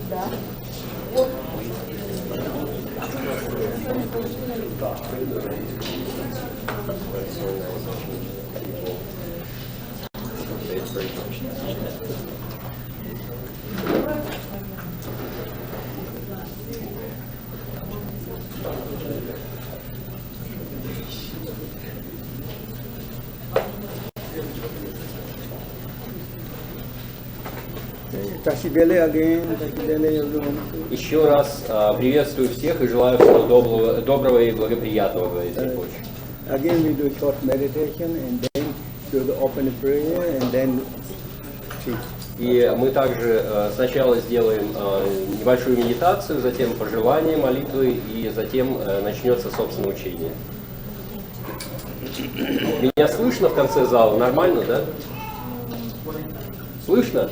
Да. Еще раз приветствую всех и желаю всего доброго и благоприятного, говорит Ринпоче. Again we do short meditation and then do the open prayer and then teach. И мы также сначала сделаем небольшую медитацию, затем пожелания, молитвы, и затем начнется, собственно, учение. Меня слышно в конце зала? Нормально, да? Слышно?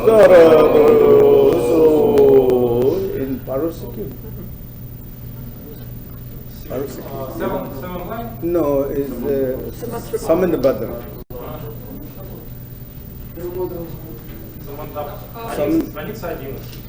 Sarado No, it's Samandabhadra. Страница 11.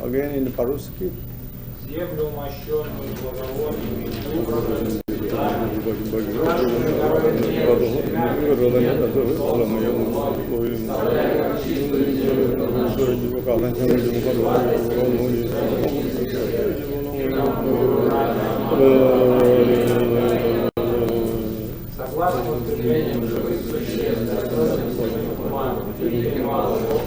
Again in по-русски. Землю, мощенную благовониями и убранную согласно выступлениям живых существ, ума и малого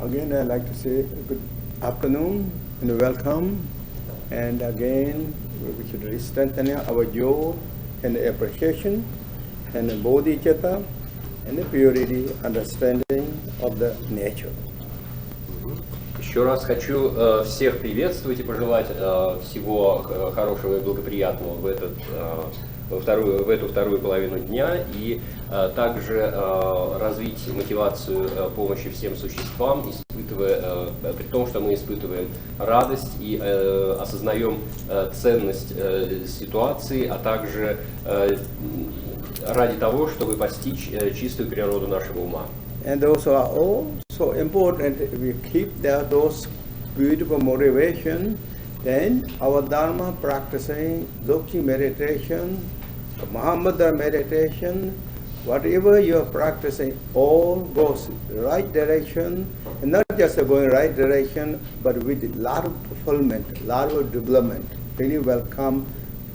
Again, I'd like to say good afternoon and welcome. And again, we should strengthen our joy and appreciation and the bodhicitta and the purity understanding of the nature. Еще раз хочу всех приветствовать и пожелать всего хорошего и благоприятного в эту вторую половину дня и также развить мотивацию помощи всем существам, при том, что мы испытываем радость и осознаем ценность ситуации, а также ради того, чтобы постичь чистую природу нашего ума. And those are all so important. If we keep those beautiful motivation, then our Dharma practicing dzogchen meditation, Mahamudra meditation, whatever you are practicing, all goes right direction, and not just going right direction, but with a lot of fulfillment, a lot of development. Really will come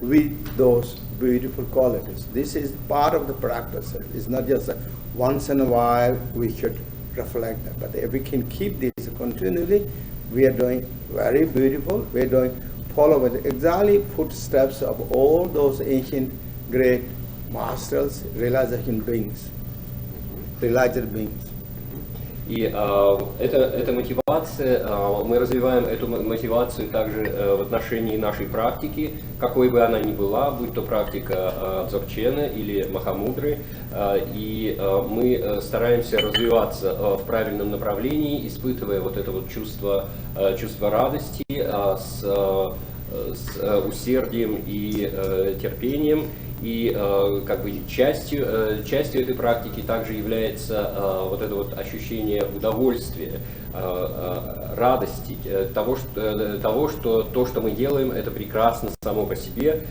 with those beautiful qualities. This is part of the practice. It's not just once in a while we should reflect that. But if we can keep this continually, we are doing very beautiful. We are doing follow with exactly footsteps of all those ancient great masters, realization beings, realized beings. И эта мотивация, мы развиваем эту мотивацию также в отношении нашей практики, какой бы она ни была, будь то практика дзогчена или махамудры, и мы стараемся развиваться в правильном направлении, испытывая вот это вот чувство радости с усердием и терпением. И как бы частью этой практики также является вот это вот ощущение удовольствия, радости, того, что то, что мы делаем, это прекрасно само по себе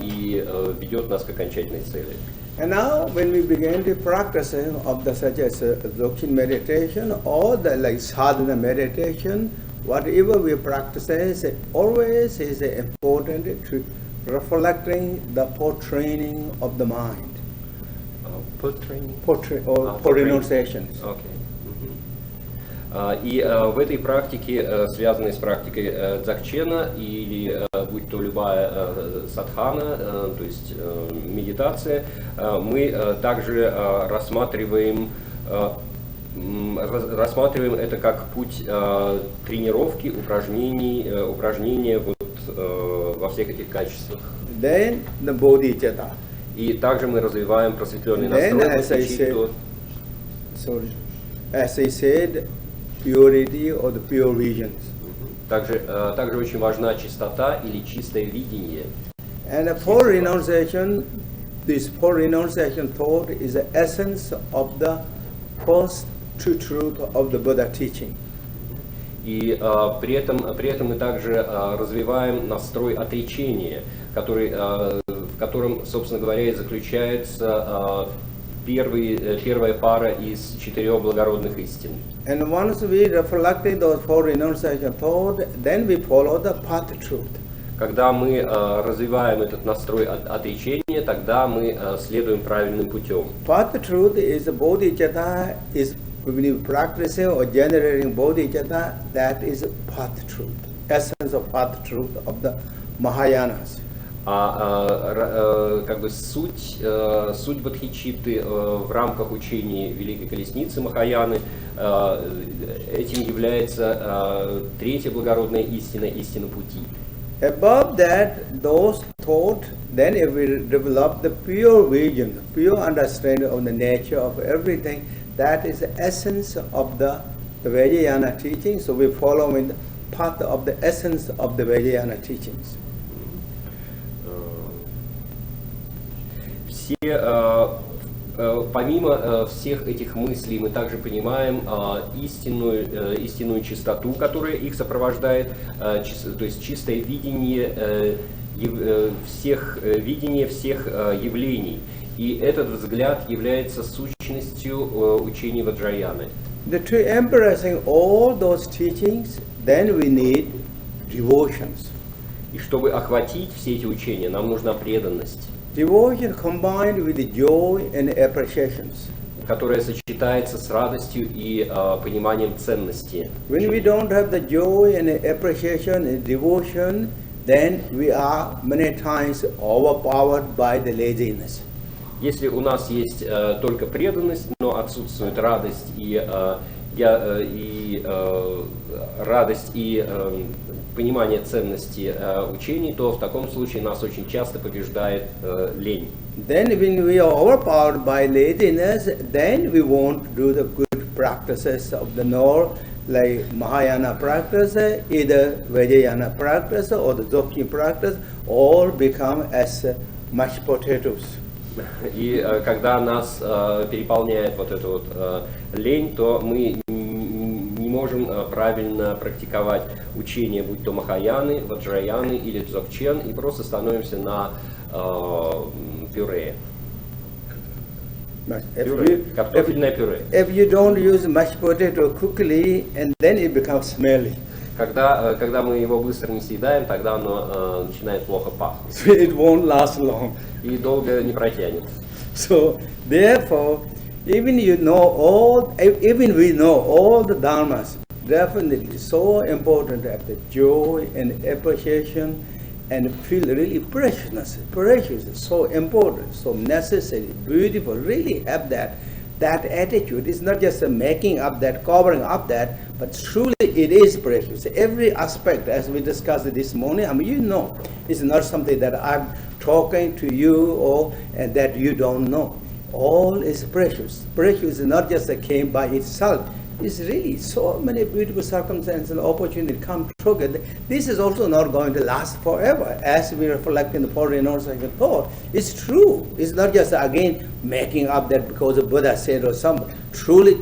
и ведет нас к окончательной цели. And now, when we begin the practicing of the such as dzogchen meditation or the like sadhana meditation, whatever we practice is always is important to reflecting the post-training of the mind. Post-training? For renunciations. Okay. И в этой практике, связанной с практикой дзогчена, или будь то любая садхана, то есть медитация, мы также рассматриваем это как путь тренировки, упражнения вот, во всех этих качествах. Then the bodhicitta. И также мы развиваем просветленный настрой, as I said, purity or the pure visions. Также очень важна чистота или чистое видение. And for renunciation, this for renunciation thought is the essence of the first true truth of the Buddha teaching. И при этом мы также развиваем настрой отречения, в котором, собственно говоря, и заключается первая пара из 4 благородных истин. And once we reflecting those four renunciation thought, then we follow the path truth. Когда мы развиваем этот настрой отречения, тогда мы следуем правильным путем. Path truth is bodhicitta, is when you practicing or generating bodhicitta, that is path truth, essence of path truth of the Mahayanas. Как бы суть бодхичитты в рамках учений Великой Колесницы Махаяны, этим является третья благородная истина, истина пути. Above that, those thought, then if we develop the pure vision, pure understanding of the nature of everything, that is the essence of the Vajrayana teaching. So we follow in the path of the essence of the Vajrayana teachings. Помимо всех этих мыслей мы также понимаем истинную чистоту, которая их сопровождает, то есть чистое видение всех явлений. И этот взгляд является сущностью учений Ваджраяны. To embracing all those teachings, then we need devotions. И чтобы охватить все эти учения, нам нужна преданность. Devotion combined with joy and appreciations. Которая сочетается с радостью и пониманием ценности. When we don't have the joy and appreciation and devotion, then we are many times overpowered by the laziness. Если у нас есть только преданность, но отсутствует радость и понимание ценности учений, то в таком случае нас очень часто побеждает лень. Then when we are overpowered by laziness, then we won't do the good practices of the North, like Mahayana practice, either Vajrayana practice or the dzogchen practice, all become as mashed potatoes. И когда нас переполняет вот эта вот лень, то мы не можем правильно практиковать учения, будь то Махаяны, Ваджраяны или дзогчен, и просто становимся на пюре. Картофельное пюре. If you don't use mashed potato quickly, and then it becomes smelly. Когда мы его быстро не съедаем, тогда оно начинает плохо пахнуть. So it won't last long. И долго не протянет. So therefore, even we know all the dharmas, definitely so important to have the joy and appreciation and feel really preciousness. Precious is so important, so necessary, beautiful. Really have that attitude. It's not just making up that, covering up that, but truly it is precious. Every aspect, as we discussed this morning, it's not something that I'm talking to you or and that you don't know. All is precious. Precious is not just came by itself. is really so many beautiful circumstances and opportunities come together. This is also not going to last forever. As we reflect in the 40 hours of thought, it's true. It's not just again making up that because the Buddha said or something. Truly,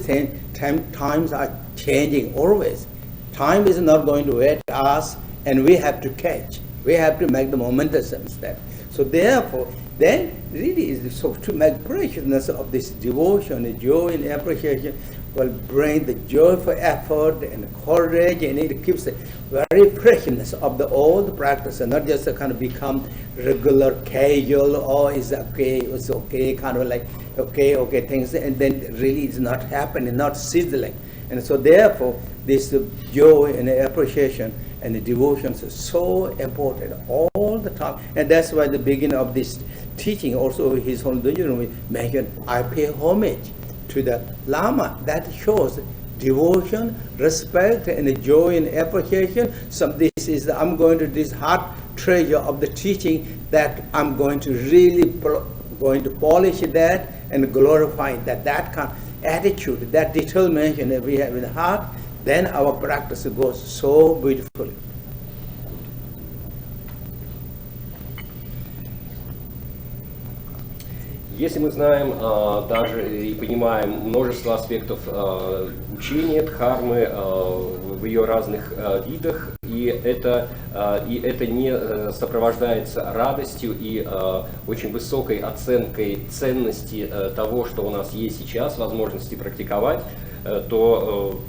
times are changing always. Time is not going to wait us, and we have to catch. We have to make the momentous step. So therefore, then really is so to make preciousness of this devotion, the joy and appreciation will bring the joyful effort and courage, and it keeps the very preciousness of the old practice, and not just a kind of become regular, casual, or it's okay, kind of like okay things, and then really it's not happening, not sizzling. And so therefore, this joy and appreciation and the devotions are so important all the time. And that's why the beginning of this teaching, also His Holy Dojono mentioned, I pay homage to the Lama. That shows devotion, respect, and joy and appreciation. So this is, I'm going to this heart treasure of the teaching that I'm going to really going to polish that and glorify that kind of attitude, that determination that we have in the heart, then our practice goes so beautifully. Если мы знаем даже и понимаем множество аспектов учения, дхармы в ее разных видах, и это не сопровождается радостью и очень высокой оценкой ценности того, что у нас есть сейчас, возможности практиковать, то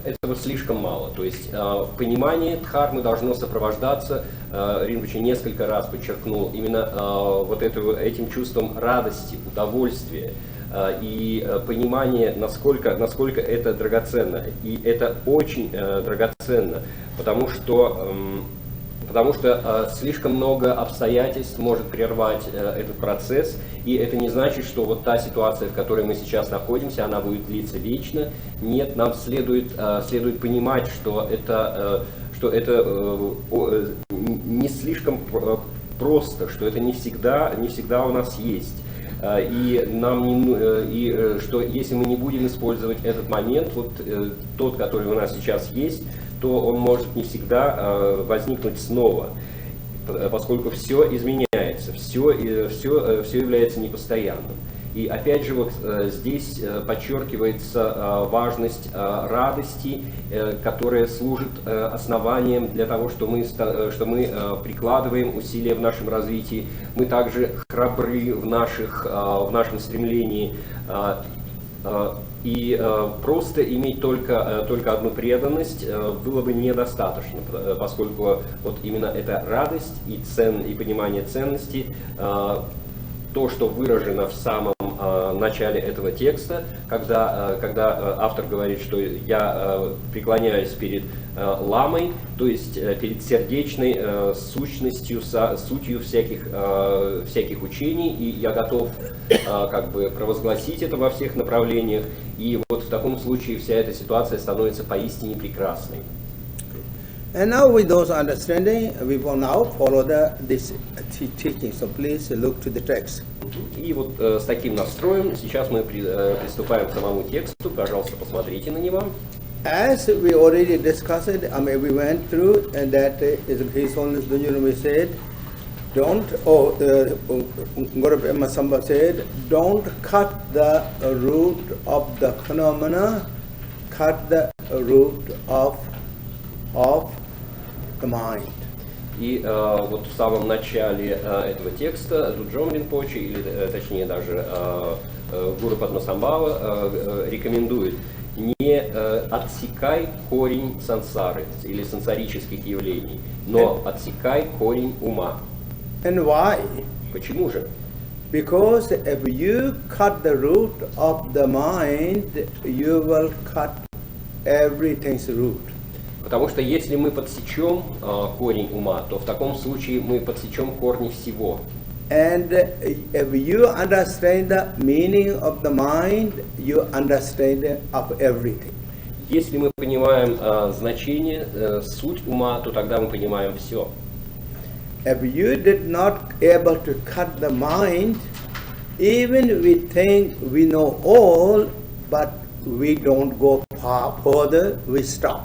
этого слишком мало. То есть понимание дхармы должно сопровождаться, Ринпоче несколько раз подчеркнул, именно вот этим чувством радости, удовольствия и понимание, насколько это драгоценно. И это очень драгоценно, потому что слишком много обстоятельств может прервать этот процесс, и это не значит, что вот та ситуация, в которой мы сейчас находимся, она будет длиться вечно. Нет, нам следует понимать, что это не слишком просто, что это не всегда у нас есть. И что если мы не будем использовать этот момент, вот тот, который у нас сейчас есть, то он может не всегда возникнуть снова, поскольку все изменяется, все является непостоянным. И опять же вот здесь подчеркивается важность радости, которая служит основанием для того, что мы прикладываем усилия в нашем развитии. Мы также храбры в нашем стремлении. И просто иметь только одну преданность было бы недостаточно, поскольку вот именно эта радость и понимание ценности, то, что выражено в самом начале этого текста, когда автор говорит, что я преклоняюсь перед ламой, то есть перед сердечной сутью всяких учений, и я готов провозгласить это во всех направлениях, и вот в таком случае вся эта ситуация становится поистине прекрасной. And now with those understanding, we will now follow this teaching. So please look to the text. И вот с таким настроем сейчас мы приступаем к самому тексту. Пожалуйста, посмотрите на него. As we already discussed it, we went through, and that is His Holiness Dojono said, Guru Brahma Sambha said, don't cut the root of the phenomena, cut the root of the mind. И вот в самом начале этого текста Дуджома Ринпоче, или точнее даже Гуру Падмасамбхава рекомендует: не отсекай корень сансары или сансарических явлений, но отсекай корень ума. And why? Почему же? Because if you cut the root of the mind, you will cut everything's root. Потому что если мы подсечем корень ума, то в таком случае мы подсечем корни всего. And if you understand the meaning of the mind, you understand of everything. Если мы понимаем значение, суть ума, то тогда мы понимаем все. If you did not able to cut the mind, even we think we know all, but we don't go further we stop.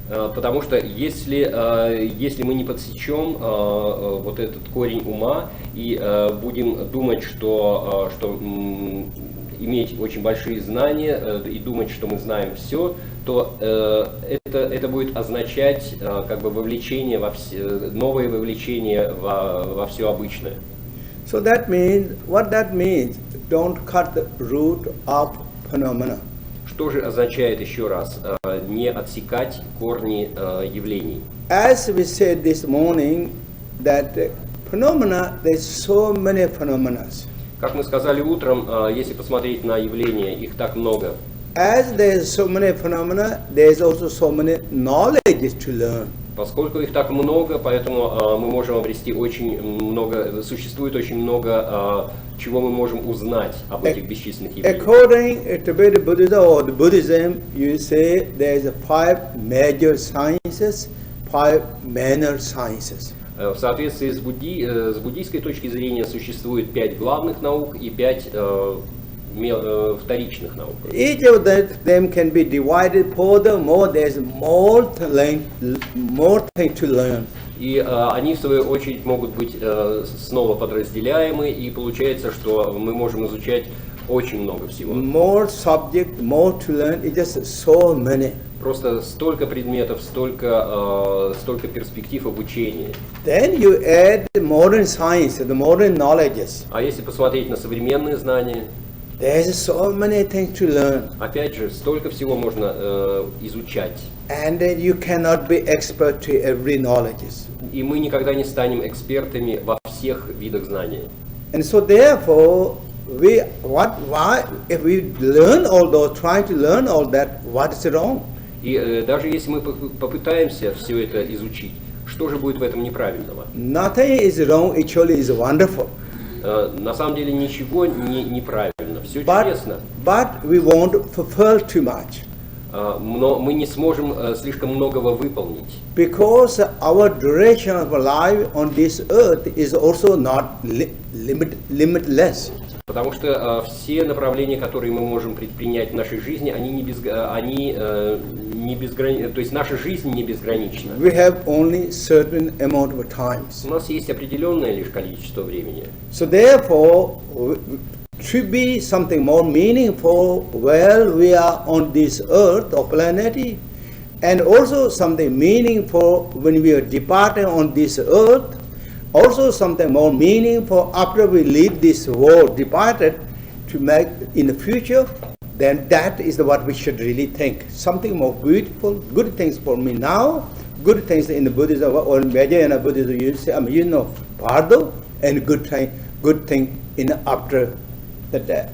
Потому что если мы не подсечем вот этот корень ума и будем думать, что иметь очень большие знания и думать, что мы знаем все, то это будет означать как бы вовлечение новое вовлечение во все обычное. So what that means, don't cut the root of phenomena. Что же означает еще раз не отсекать корни явлений? As we said this morning, that phenomena, there's so many phenomena. Как мы сказали утром, если посмотреть на явления, их так много. As there's so many phenomena, there's also so many knowledges to learn. Поскольку их так много, поэтому мы можем обрести очень много, существует очень много, чего мы можем узнать об этих бесчисленных явлениях. According to Tibetan Buddhism or Buddhism, you say there's 5 major sciences, 5 minor sciences. В соответствии с буддийской точки зрения существует 5 главных наук и 5 вторичных наук. Each of them can be divided furthermore, there's more thing to learn. И они в свою очередь могут быть снова подразделяемы, и получается, что мы можем изучать очень много всего. More subject, more to learn, it's just so many. Просто столько предметов, столько перспектив обучения. Then you add the modern science, the modern knowledges. А если посмотреть на современные знания, There's so many things to learn. Опять же, столько всего можно изучать. And you cannot be expert to every knowledge. И мы никогда не станем экспертами во всех видах знаний. And so therefore, if we learn all those, trying to learn all that, what is wrong? И даже если мы попытаемся все это изучить, что же будет в этом неправильного? Nothing is wrong, actually is wonderful. На самом деле ничего неправильно, все чудесно. But we won't fulfill too much. Но мы не сможем слишком многого выполнить. Because our duration of life on this earth is also not limitless. Потому что все направления, которые мы можем предпринять в нашей жизни, они не безграничны, то есть наша жизнь не безгранична. We have only certain amount of times. У нас есть определенное лишь количество времени. So therefore, to be something more meaningful while we are on this earth or planet, and also something meaningful when we are departing on this earth, also something more meaningful after we leave this world departed to make in the future, then that is what we should really think. Something more beautiful, good things for me now, good things in the Buddhism or in Vajrayana Buddhism, you know, Bardo, and good thing in after the death.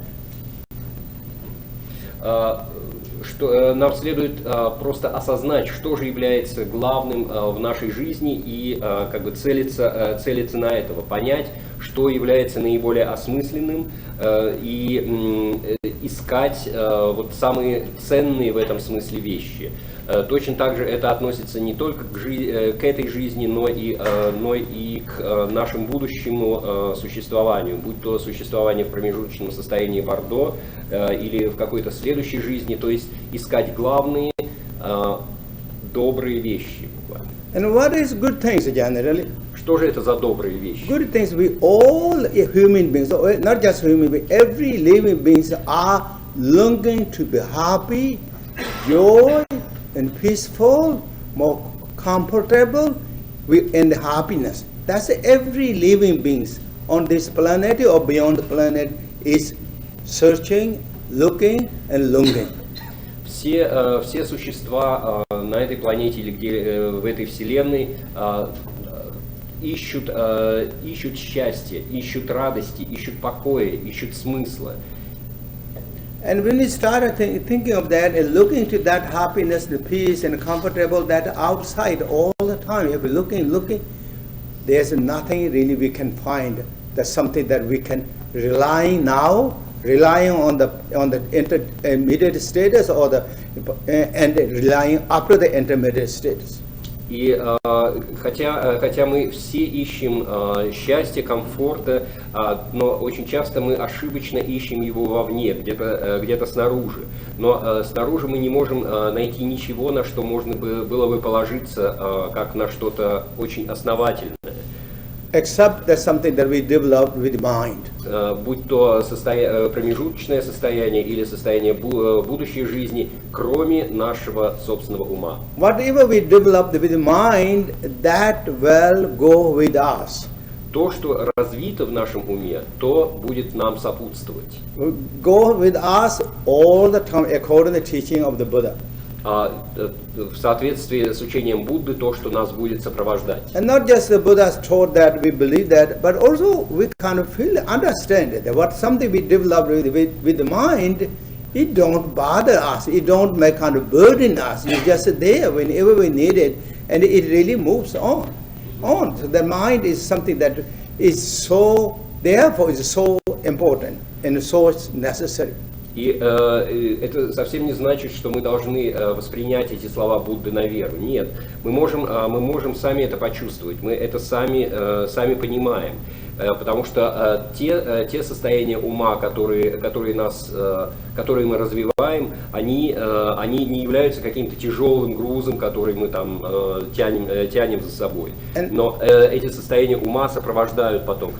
Что нам следует просто осознать, что же является главным в нашей жизни и как бы целиться на этого, понять, что является наиболее осмысленным и искать вот самые ценные в этом смысле вещи. Точно так же это относится не только к этой жизни, но и к нашему будущему существованию, будь то существование в промежуточном состоянии Бордо или в какой-то следующей жизни, то есть искать главные добрые вещи. And what is good things generally? Что же это за добрые вещи? Good things we all human beings, not just human beings, every living beings are longing to be happy, joy, and peaceful, more comfortable, and happiness. That's every living beings on this planet or beyond the planet is searching, looking, and longing. Все существа на этой планете или где в этой вселенной ищут счастье, ищут радости, ищут покоя, ищут смысла. And when we start thinking of that and looking to that happiness, the peace and comfortable that outside all the time, if we're looking, there's nothing really we can find. That's something that we can relying on the intermediate status and relying after the intermediate status. И хотя мы все ищем счастья, комфорта, но очень часто мы ошибочно ищем его вовне, где-то снаружи. Но снаружи мы не можем найти ничего, на что можно было бы положиться, как на что-то очень основательное. Except that's something that we develop with mind. Будь то промежуточное состояние или состояние будущей жизни, кроме нашего собственного ума. Whatever we develop with mind, that will go with us. То, что развито в нашем уме, то будет нам сопутствовать. Go with us all the time according to the teaching of the Buddha. В соответствии с учением Будды, то, что нас будет сопровождать. And not just the Buddha's taught that we believe that, but also we kind of feel, understand that what something we develop with the mind, it don't bother us, it don't make kind of burden us. It's just there whenever we need it, and it really moves on. So the mind is something that is so, therefore is so important and so necessary. И это совсем не значит, что мы должны воспринять эти слова Будды на веру. Нет, мы можем сами это почувствовать, мы это сами понимаем. Потому что те состояния ума, которые мы развиваем, они не являются каким-то тяжелым грузом, который мы там тянем за собой. Но эти состояния ума сопровождают поток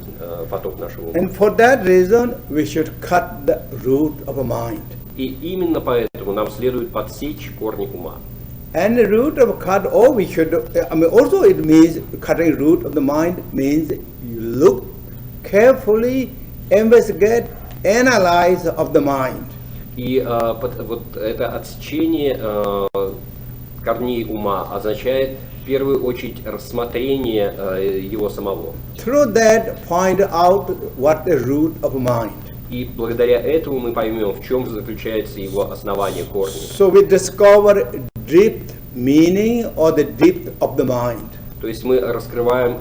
нашего ума. And for that reason, we should cut the root of a mind. И именно поэтому нам следует подсечь корни ума. And the root of cut, or we should, also it means cutting root of the mind means you look carefully, investigate, analyze of the mind. И вот это отсечение корней ума означает в первую очередь рассмотрение его самого. Through that, find out what the root of mind. И благодаря этому мы поймем, в чем заключается его основание, корни. So we discover deep meaning or the depth of the mind. То есть мы раскрываем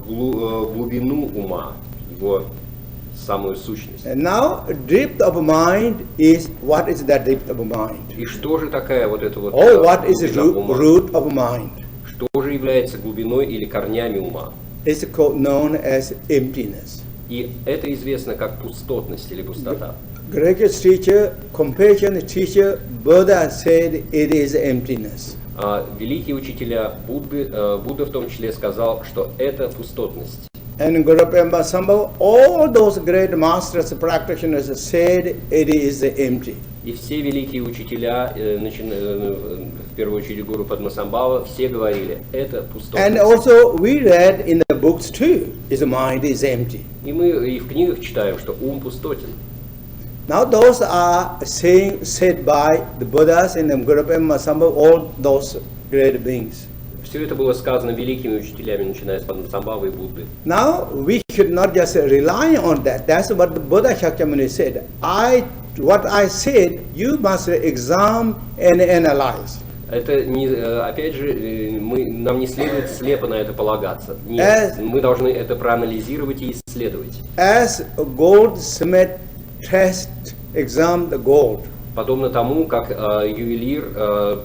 глубину ума, его самую сущность. And now, depth of mind is, what is that depth of mind? И что же такая вот эта вот What is the глубина ума? root of mind? Что же является глубиной или корнями ума? It's known as emptiness. И это известно как пустотность или пустота. Greatest teacher, compassionate teacher, Buddha said it is emptiness. Великие учителя Будда в том числе сказал, что это пустотность. And Guru Pemba Sambhav, all those great masters, practitioners said it is empty. И все великие учителя, в первую очередь Гуру Падмасамбхава, все говорили, это пустотность. And also we read in the books too, his mind is empty. И мы и в книгах читаем, что ум пустотен. Now those are said by the Buddhas and the Guru Pemba Sambhav, all those great beings. Все это было сказано великими учителями, начиная с Падмасамбхавы и Будды. Now we should not just rely on that. That's what the Buddha Shakyamuni said. What I said, you must examine and analyze. Это не, опять же, нам не следует слепо на это полагаться. Нет, мы должны это проанализировать и исследовать. As a goldsmith test, examine the gold. Подобно тому, как ювелир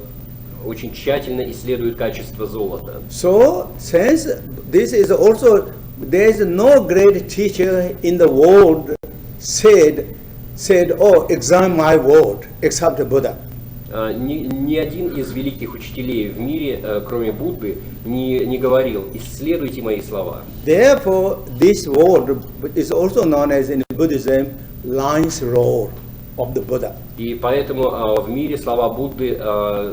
очень тщательно исследует качество золота. So, since this is also, there is no great teacher in the world said, oh, examine my word, except the Buddha. Ни один из великих учителей в мире, кроме Будды, не говорил, исследуйте мои слова. Therefore, this word is also known as in Buddhism, lion's roar of the Buddha. И поэтому в мире слова Будды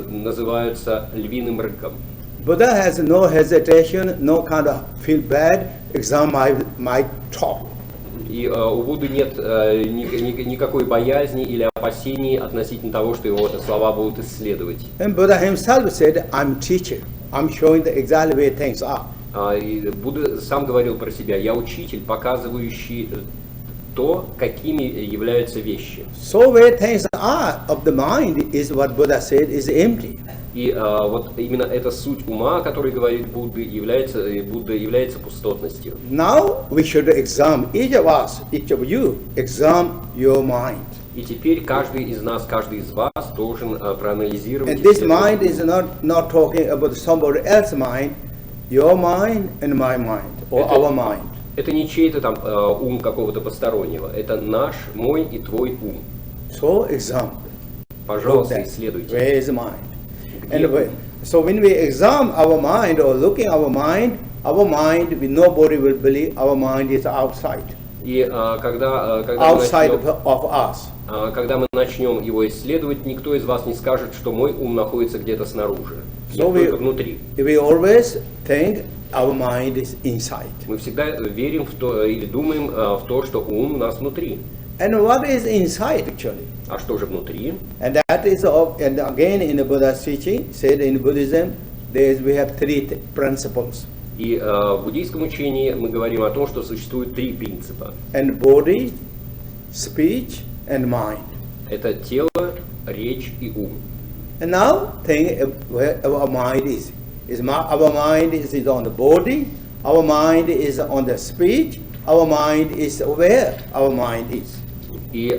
называются львиным рыком. Buddha has no hesitation, no kind of feel bad, examine my talk. И у Будды нет никакой боязни или опасений относительно того, что его слова будут исследовать. And Buddha himself said, I'm teacher. I'm showing the exactly way things are. И Будда сам говорил про себя: я учитель, показывающий то, какими являются вещи. So where things are of the mind is what Buddha said is empty. И вот именно эта суть ума, о которой говорит Будда, является пустотностью. Now we should examine, each of us, each of you, examine your mind. И теперь каждый из нас, каждый из вас должен проанализировать. And this mind is not talking about somebody else's mind, your mind and my mind, or our mind. Это не чей-то там ум какого-то постороннего, это наш, мой и твой ум. So examine. Пожалуйста, исследуйте. Where is mind? And so when we examine our mind or looking our mind, nobody will believe our mind is outside. И когда мы начнем его исследовать, никто из вас не скажет, что мой ум находится где-то снаружи, только внутри. We always think our mind is inside. Мы всегда верим в то или думаем в то, что ум у нас внутри. And what is inside actually? А что же внутри? And that is, and again in the Buddha's teaching, said in Buddhism, we have three principles. И в буддийском учении мы говорим о том, что существует три принципа. And body, speech, and mind. Это тело, речь и ум. And now think where our mind is. Our mind is on the body, our mind is on the speech, our mind is where our mind is. И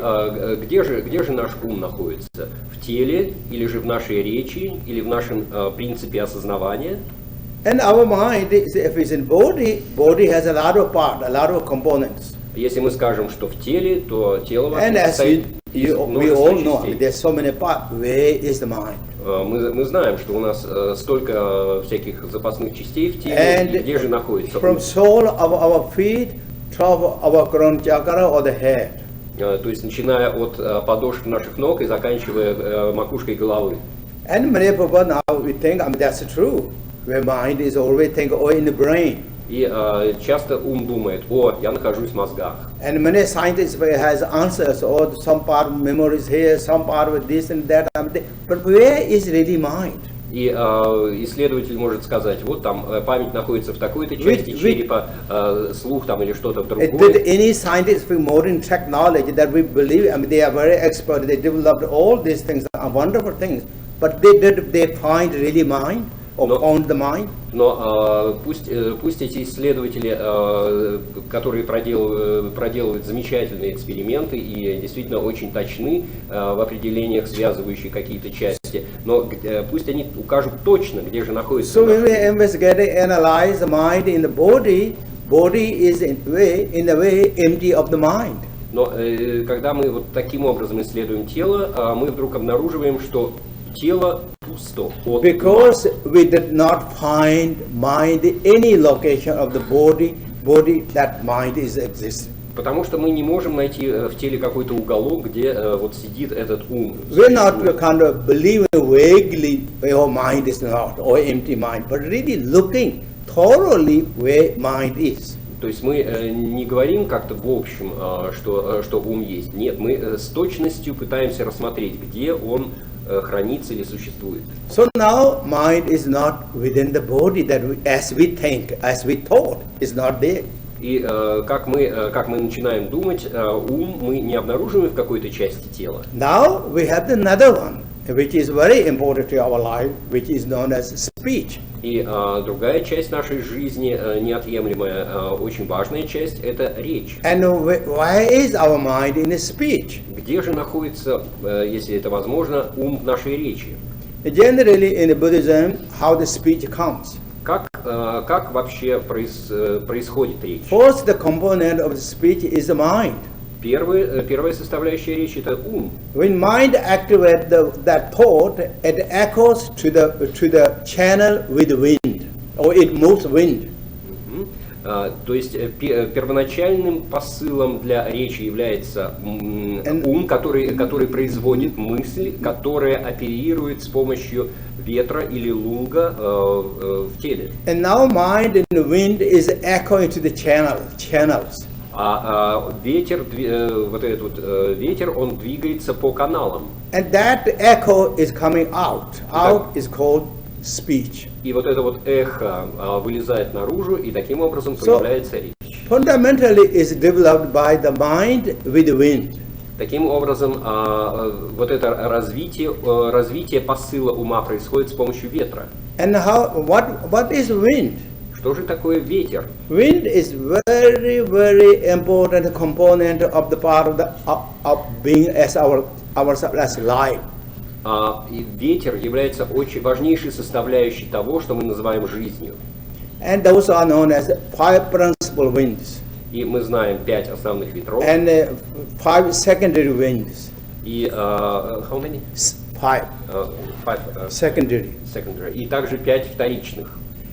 где же наш ум находится? В теле, или же в нашей речи, или в нашем принципе осознавания? And our mind, if it's in body has a lot of parts, a lot of components. Если мы скажем, что в теле, то тело And as we all know, there's so many parts. Where is the mind? Мы знаем, что у нас столько всяких запасных частей в теле, и где же находится ум? From sole of our feet, top of our crown chakra or the head. То есть начиная от подошв наших ног и заканчивая макушкой головы. And many people now we think, that's true. Where mind is always think, in the brain. И часто ум думает, я нахожусь в мозгах. And many scientists has answers, some part of memory is here, some part of this and that. But where is really mind? И исследователь может сказать, вот там память находится в такой-то части черепа, слух там или что-то в другой. Did any scientist with modern technology that we believe, they are very expert, they developed all these things, are wonderful things, but did they find really mind? Но пусть эти исследователи, которые проделывают замечательные эксперименты и действительно очень точны в определениях, связывающих какие-то части, но пусть они укажут точно, где же находится. So when we investigate and analyze the mind in the body is in a way empty of the mind. Но когда мы вот таким образом исследуем тело, мы вдруг обнаруживаем, что тело пусто. Because we did not find mind any location of the body that mind is existing. Потому что мы не можем найти в теле какой-то уголок, где вот сидит этот ум. We're not kind of believing vaguely your mind is not or empty mind, but really looking thoroughly where mind is. То есть мы не говорим как-то в общем, что ум есть. Нет, мы с точностью пытаемся рассмотреть, где он хранится или существует. So now mind is not within the body that as we think, as we thought, is not there. И как мы начинаем думать, ум мы не обнаруживаем в какой-то части тела. Now we have another one, which is very important to our life, which is known as speech. И другая часть нашей жизни, неотъемлемая, очень важная часть, это речь. And why is our mind in speech? Где же находится, если это возможно, ум в нашей речи? Generally in Buddhism, how the speech comes. Как вообще происходит речь? First, the component of the speech is the mind. Первая составляющая речи – это ум. When mind activates that thought, it echoes to the channel with wind, or it moves wind. То есть первоначальным посылом для речи является ум, который производит мысль, которая оперирует с помощью ветра или лунга в теле. And now mind and the wind is echoing to the channels. А ветер, он двигается по каналам. And that echo is coming out. Out is called speech. И вот это вот эхо вылезает наружу, и таким образом появляется речь. Fundamentally is developed by the mind with the wind. Таким образом, вот это развитие посыла ума происходит с помощью ветра. And what is wind? Что же такое ветер? Wind is very, very important component of the part of being as ourselves as life. И ветер является очень важнейшей составляющей того, что мы называем жизнью. And those are known as 5 principal winds. И мы знаем 5 основных ветров. And 5 secondary winds. И how many? 5 Five, secondary. secondary. И также 5 вторичных.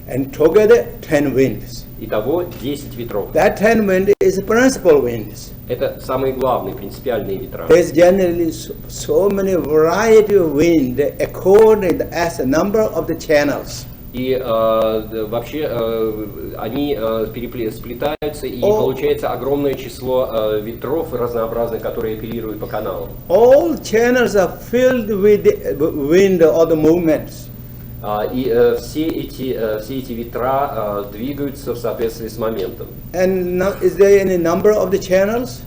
And together 10 winds. Итого 10 ветров. That 10 wind is principal winds. Это самые главные принципиальные ветра. There's generally so many variety of wind according as the number of the channels. И вообще они сплетаются, и получается огромное число ветров разнообразных, которые оперируют по каналам. All channels are filled with wind or the movements. И все эти ветра двигаются в соответствии с моментом. And now, is there any number of the channels?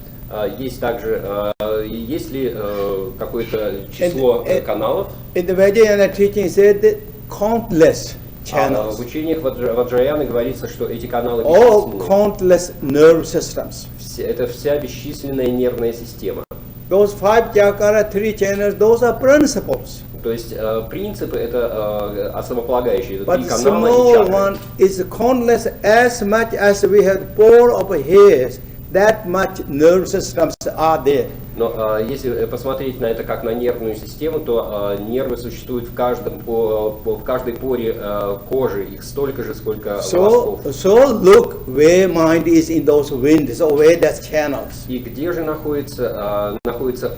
Есть также, есть ли какое-то число каналов? In the Vajrayana teaching said that countless channels. В учениях Ваджраяны говорится, что эти каналы All бесчисленны. countless nerve systems. Это вся бесчисленная нервная система. Those 5 chakra, 3 channels, those are principles. То есть принципы это основополагающие, это But 3 the канала и small чакры. one is countless as much as we have 4 of hairs, that much nerve systems are there. Но если посмотреть на это как на нервную систему, то нервы существуют в каждой поре кожи, их столько же, сколько волосков. So look where mind is in those winds or where that channels. И где же находится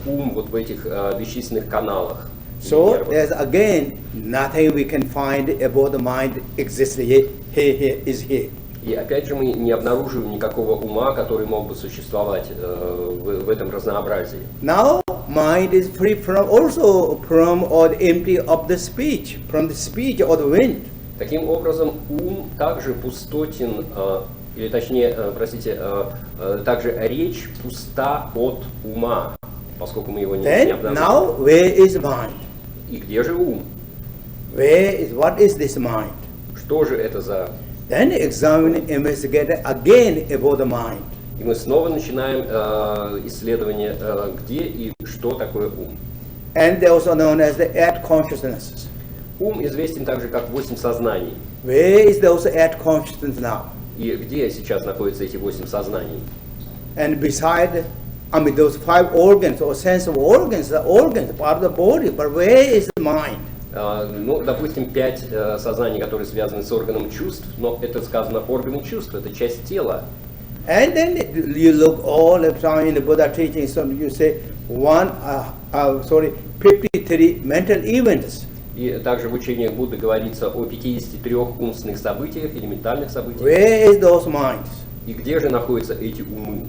ум вот в этих бесчисленных каналах? So нервов? there's again nothing we can find about the mind exists here is here. И опять же мы не обнаруживаем никакого ума, который мог бы существовать в этом разнообразии. Now mind is free from also from or empty of the speech, from the speech or the wind. Таким образом, ум также пустотен, или точнее, также речь пуста от ума, поскольку мы его не Then обнаруживаем. now where is mind? И где же ум? What is this mind? Что же это за... Then examine, investigate again about the mind. И мы снова начинаем исследование, где и что такое ум. And they also known as the 8 consciousnesses. Ум известен также как 8 сознаний. Where is those 8 consciousnesses now? И где сейчас находятся эти 8 сознаний? And beside, those 5 organs or sensitive organs, the organs, part of the body, but where is the mind? Ну, допустим, 5 сознаний, которые связаны с органом чувств, но это сказано органы чувств, это часть тела. And then you look all the time in the Buddha teaching, so you say 53 mental events. И также в учениях Будды говорится о 53 умственных событиях или ментальных событиях. Where is those minds? И где же находятся эти умы?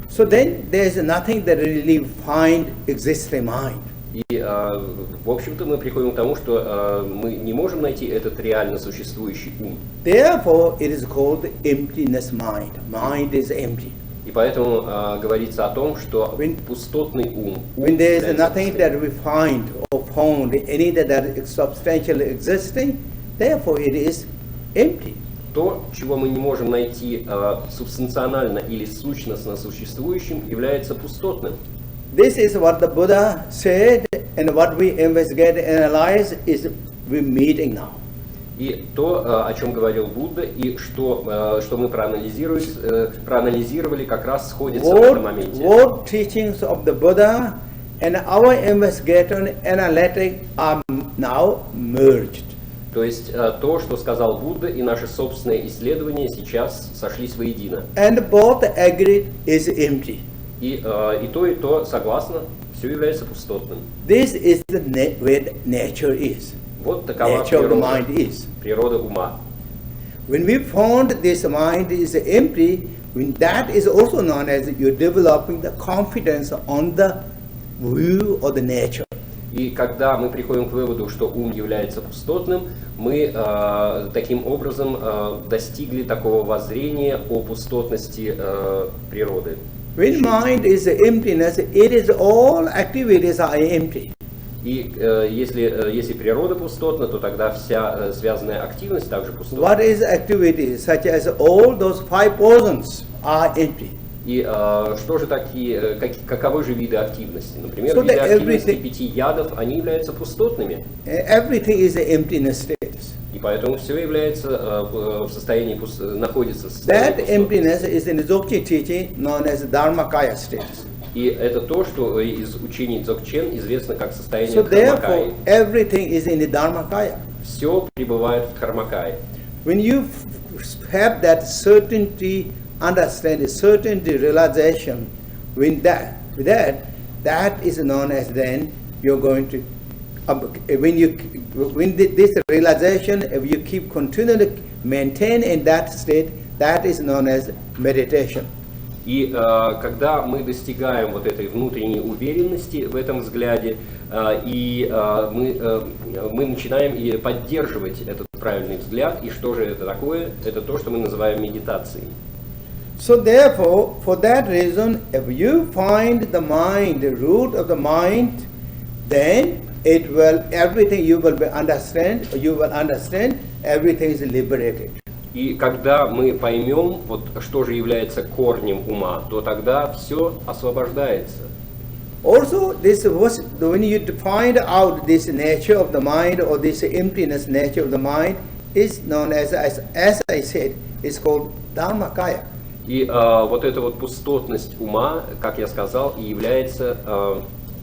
So then there is nothing that really find existing mind. И, в общем-то, мы приходим к тому, что мы не можем найти этот реально существующий ум. Therefore, it is called emptiness mind. Mind is empty. И поэтому говорится о том, что пустотный ум. When there is nothing that we find or found, any that is substantially existing, therefore it is empty. То, чего мы не можем найти субстанционально или сущностно существующим, является пустотным. This is what the Buddha said, and what we investigate and analyze is we're meeting now. И то, о чем говорил Будда, и что мы проанализировали, как раз сходится в этом моменте. What teachings of the Buddha and our investigation and analytic are now merged. То есть то, что сказал Будда, и наши собственные исследования сейчас сошлись воедино. And both agreed is empty. И то согласно, все является пустотным. This is the way nature is. Вот такова Nature of the mind is. природа ума. When we found this mind is empty, when that is also known as you're developing the confidence on the view of the nature. И когда мы приходим к выводу, что ум является пустотным, мы таким образом достигли такого воззрения о пустотности природы. When mind is emptiness, it is all activities are empty. И если природа пустотна, то тогда вся связанная активность также пустотна. What is activity? Such as all those 5 poisons are empty. И что же такие, каковы же виды активности? Например, So виды that активности everything- 5 ядов, они являются пустотными. Everything is an emptiness status. И поэтому все является в состоянии, находится в состоянии That пустотности. emptiness is in the Dzogchen teaching known as Dharmakaya status. И это то, что из учений дзогчен известно как состояние So therefore, дхармакаи. everything is in the Dharmakaya. Все пребывает в дхармакае. When you have that certainty, understanding, certainty, realization, that is known as then you're going to, this realization, if you keep continually maintain in that state, that is known as meditation. И когда мы достигаем вот этой внутренней уверенности в этом взгляде, мы начинаем и поддерживать этот правильный взгляд, и что же это такое? Это то, что мы называем медитацией. So therefore, for that reason, if you find the mind, the root of the mind, then it will, everything you will understand, everything is liberated. И когда мы поймем, вот, что же является корнем ума, то тогда все освобождается. Also, this was when you find out this nature of the mind or this emptiness nature of the mind is known as I said, is called Dharmakaya. И вот эта вот пустотность ума, как я сказал, и является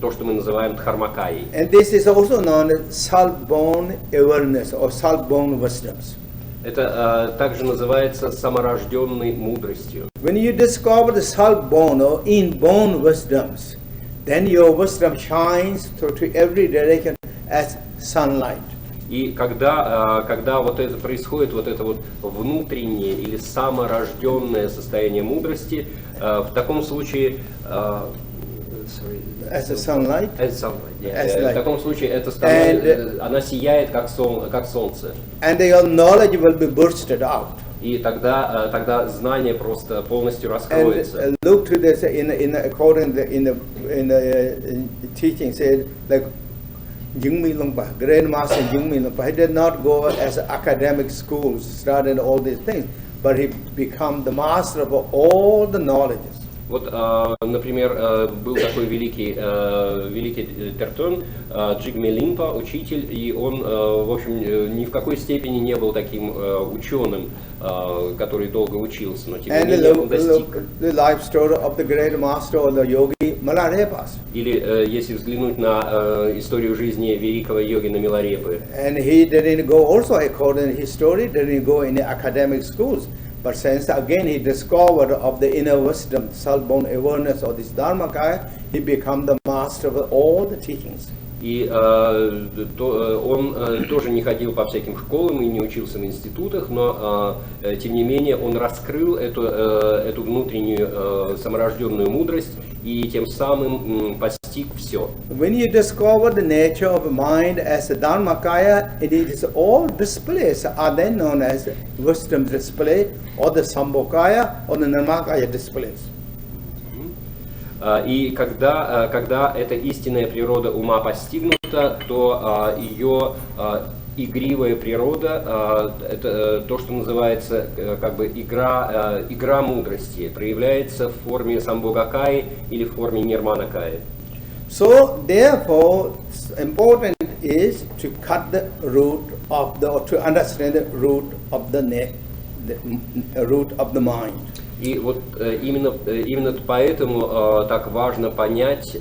то, что мы называем дхармакаей. And this is also known as self-born awareness or self-born wisdoms. Это также называется саморожденной мудростью. When you discover the self-born or inborn wisdoms, then your wisdom shines to every direction as sunlight. И когда вот это происходит, вот это вот внутреннее или саморожденное состояние мудрости, в таком случае As a sunlight. В таком случае это она сияет как солнце. And your knowledge will be bursted out. И тогда знание просто полностью раскроется. And look to this according in the teaching said like Jungmi Lungpa, Grandmaster Jungmi Lungpa, he did not go as academic schools, studied all these things, but he become the master of all the knowledges. Вот, например, был такой великий Тертон, Джигме Линпа, учитель, и он, в общем, ни в какой степени не был таким ученым, который долго учился, но тем не менее он достиг. The life story of the great master or the yogi Milarepas. Или если взглянуть на историю жизни великого йогина Миларепы. And he didn't go also according to his story, didn't go in the academic schools. But since again he discovered of the inner wisdom, self-born awareness of this Dharmakaya, he became the master of all the teachings. И он тоже не ходил по всяким школам и не учился в институтах, но тем не менее он раскрыл эту внутреннюю саморожденную мудрость и тем самым постиг все. When you discover the nature of mind as a Dharmakaya, it is all displays are then known as wisdom display or the Sambhokaya or the Nirmakaya displays. И когда эта истинная природа ума постигнута, то ее игривая природа, это то, что называется как бы игра мудрости, проявляется в форме самбогакаи или в форме нирманакаи. So therefore, important is to cut the root of to understand the root of the root of the mind. И вот именно поэтому так важно понять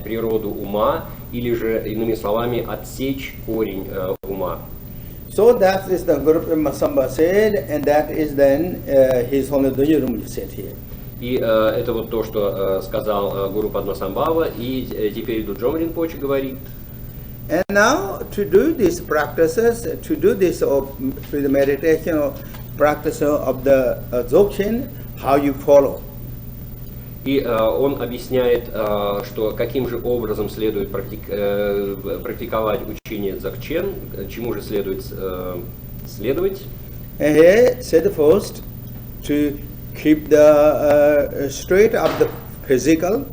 природу ума, или же, иными словами, отсечь корень ума. So that is the Guru Masamba said, and that is then his Holy Dojerum said here. И это вот то, что сказал Гуру Падмасамбхава, и теперь Дуджома Ринпоче говорит. And now to do these practices, to do this of the meditation or practice of the dzogchen, how you follow. И он объясняет, что каким же образом следует практиковать учение дзогчен, чему же следует следовать. And here said first to keep the straight of the physical,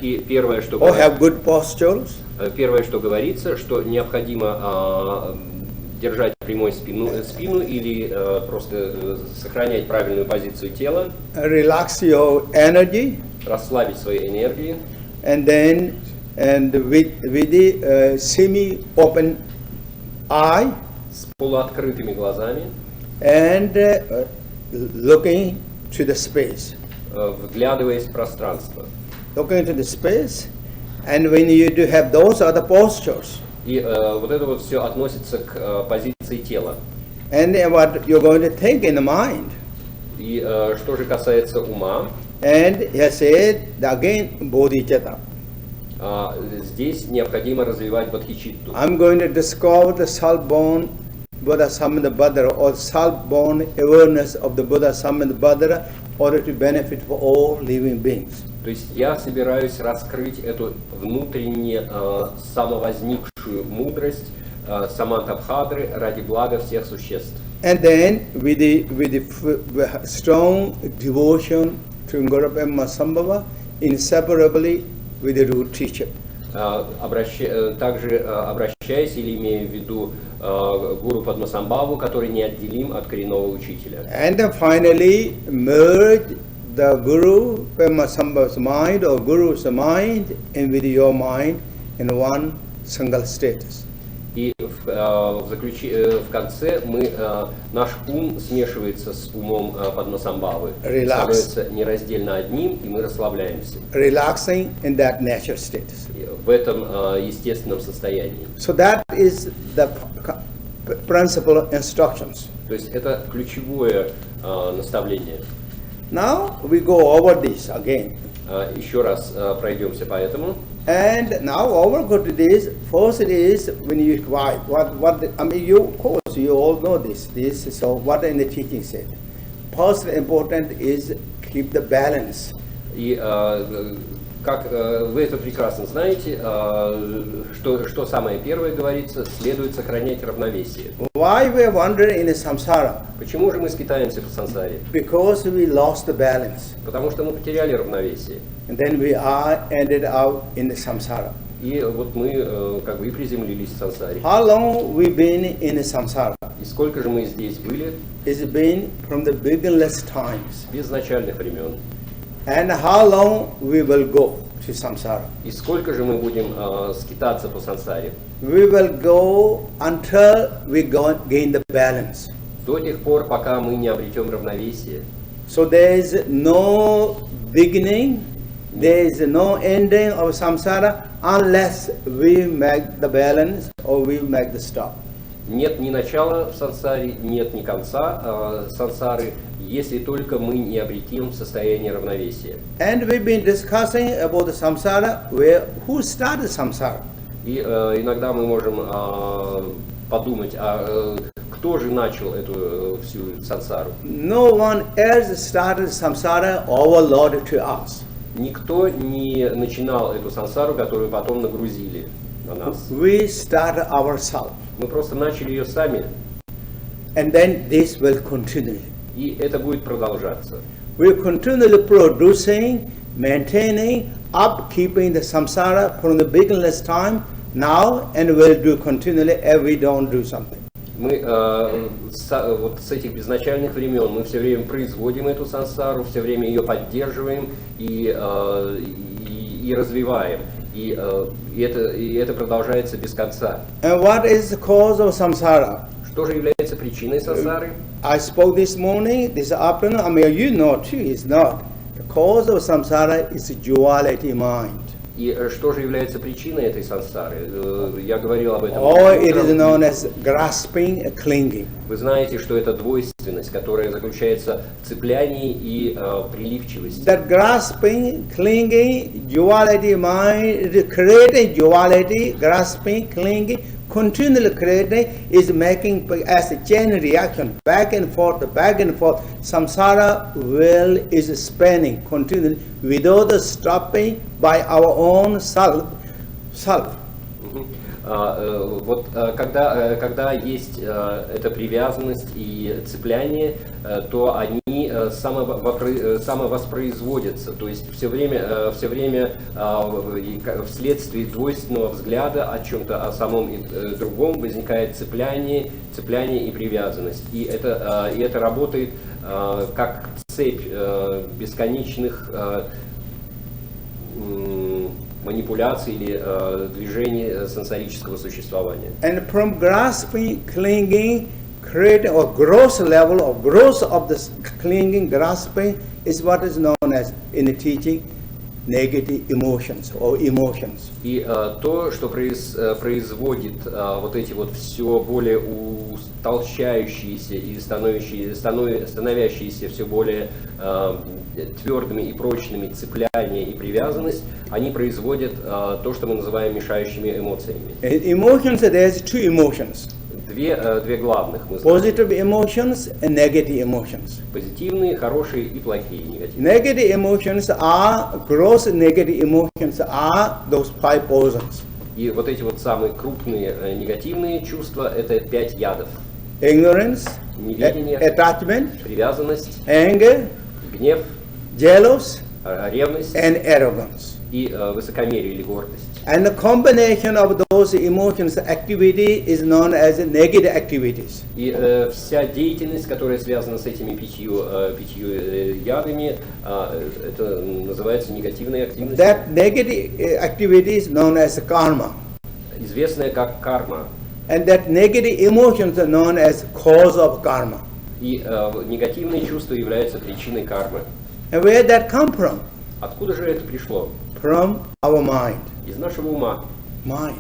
И первое, что or have good postures, первое, что говорится, что необходимо держать прямой спину или просто сохранять правильную позицию тела, relax your energy, расслабить свои энергии, and then with the semi-open eye с полуоткрытыми глазами, and looking to the space. вглядываясь в пространство. Looking to the space, and when you do have those other postures, И вот это вот все относится к позиции тела. and then what you're going to think in the mind. И что же касается ума, And he said again bodhicitta. Здесь необходимо развивать бодхичитту. I'm going to discover the self-born Buddha Samanthabhadra, or self-born awareness of the Buddha Samanthabhadra, in order to benefit for all living beings. То есть я собираюсь раскрыть эту внутренне самовозникшую мудрость Самантабхадры ради блага всех существ. And then with the strong devotion to Guru Sambhava, inseparably with the root teacher. Также обращаясь или имея в виду гуру Падмасамбхаву, который неотделим от коренного учителя. And then finally merge the Guru Padmasambhava's mind or Guru's mind in with your mind in one single status. И в конце наш ум смешивается с умом Падмасамбхавы, становится нераздельно одним, и мы расслабляемся. Relaxing in that natural status. В этом естественном состоянии. So that is the principal instructions. То есть это ключевое наставление. Now we go over this again. Еще раз пройдемся по этому. And now over go to this. First it is when you you of course you all know this. So what in the teaching said. First important is keep the balance. И как вы это прекрасно знаете, что самое первое говорится, следует сохранять равновесие. Why we are wandering in the samsara? Почему же мы скитаемся по сансаре? Because we lost the balance. Потому что мы потеряли равновесие. And then we are ended up in the samsara. И вот мы как бы и приземлились в сансаре. How long we been in the samsara? И сколько же мы здесь были? It's been from the beginningless times. С безначальных времен. And how long we will go to samsara? И сколько же мы будем скитаться по сансаре? We will go until we gain the balance. До тех пор, пока мы не обретем равновесие. So there is no beginning, there is no ending of samsara unless we make the balance or we make the stop. Нет ни начала в сансаре, нет ни конца сансары, если только мы не обретем состояние равновесия. And we've been discussing about the samsara, who started samsara? И иногда мы можем подумать, кто же начал эту всю сансару? No one else started samsara, our Lord to us. Никто не начинал эту сансару, которую потом нагрузили на нас. We started ourselves. Мы просто начали ее сами. And then this will continue. И это будет продолжаться. We're continually producing, maintaining, upkeeping the samsara from the beginningless time now, and will do continually if we don't do something. Мы вот с этих безначальных времен мы все время производим эту сансару, все время ее поддерживаем и развиваем. И это продолжается без конца. And what is the cause of samsara? Что же является причиной сансары? I spoke this morning, this afternoon. I mean, you know too. It's not. The cause of samsara is duality mind. И что же является причиной этой сансары? Я говорил об этом. Or it is known as grasping and clinging. Вы знаете, что это двойственность, которая заключается в цеплянии и прилипчивости. That grasping, clinging, duality mind, creating duality, grasping, clinging, continually creating is making as a chain reaction, back and forth. Samsara wheel is spinning continually without stopping by our own self. когда есть эта привязанность и цепляние, то они самовоспроизводятся, то есть все время вследствие двойственного взгляда о чем-то, о самом и другом возникает цепляние и привязанность. И это работает как цепь бесконечных манипуляций или движений сенсорического существования. And from grasping, clinging, create a gross level of growth of the clinging, grasping is what is known as in the teaching negative emotions or emotions. И то, что производит вот эти вот все более утолщающиеся и становящиеся все более твердыми и прочными цепляние и привязанность, они производят то, что мы называем мешающими эмоциями. Emotions, there's two emotions. Две главных мы знаем. Positive emotions and negative emotions. Позитивные, хорошие и плохие, негативные. Negative emotions are, gross negative emotions are those 5 poisons. И вот эти вот самые крупные негативные чувства – это 5 ядов. Ignorance, Неведение, attachment, привязанность, anger, гнев, jealous, ревность and arrogance. и высокомерие или гордость. And the combination of those emotions activity is known as negative activities. И вся деятельность, которая связана с этими пятью ядами, это называется негативной активностью. That negative activity is known as karma. Известная как карма. And that negative emotions are known as cause of karma. И негативные чувства являются причиной кармы. And where that come from? Откуда же это пришло? From our mind. Из нашего ума. Mind.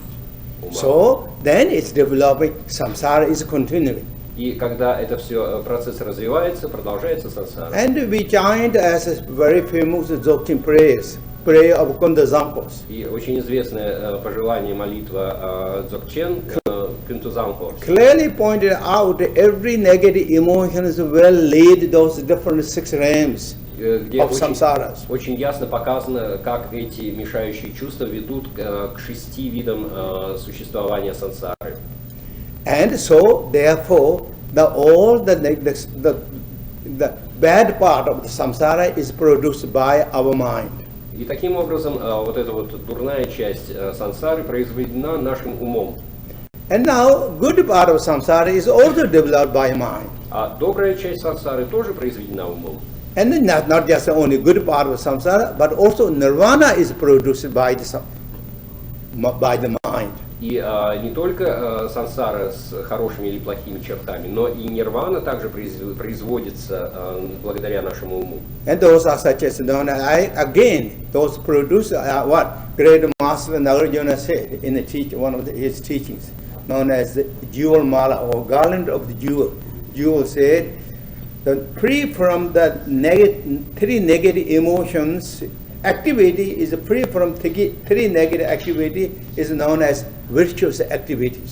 So then it's developing, samsara is continuing. И когда это все процесс развивается, продолжается сансара. And we chant as a very famous dzogchen prayer of Kunda Zampos. И очень известное пожелание молитва дзогчен Кхенпо Clearly pointed out every negative emotions will lead those different 6 realms где of samsaras. очень ясно показано, как эти мешающие чувства ведут к 6 видам существования сансары. And so therefore all the bad part of the samsara is produced by our mind. И таким образом вот эта вот дурная часть сансары произведена нашим умом. And now good part of samsara is also developed by mind. А добрая часть сансары тоже произведена умом. And then not just only good part of samsara, but also nirvana is produced by the mind. И не только сансара с хорошими или плохими чертами, но и нирвана также производится благодаря нашему уму. And those are such as known again, those produce what great master Nagarjuna said in one of his teachings, known as the jewel mala or garland of the jewel. Jewel said that free from the 3 negative emotions, activity is free from 3 negative activity is known as virtuous activities,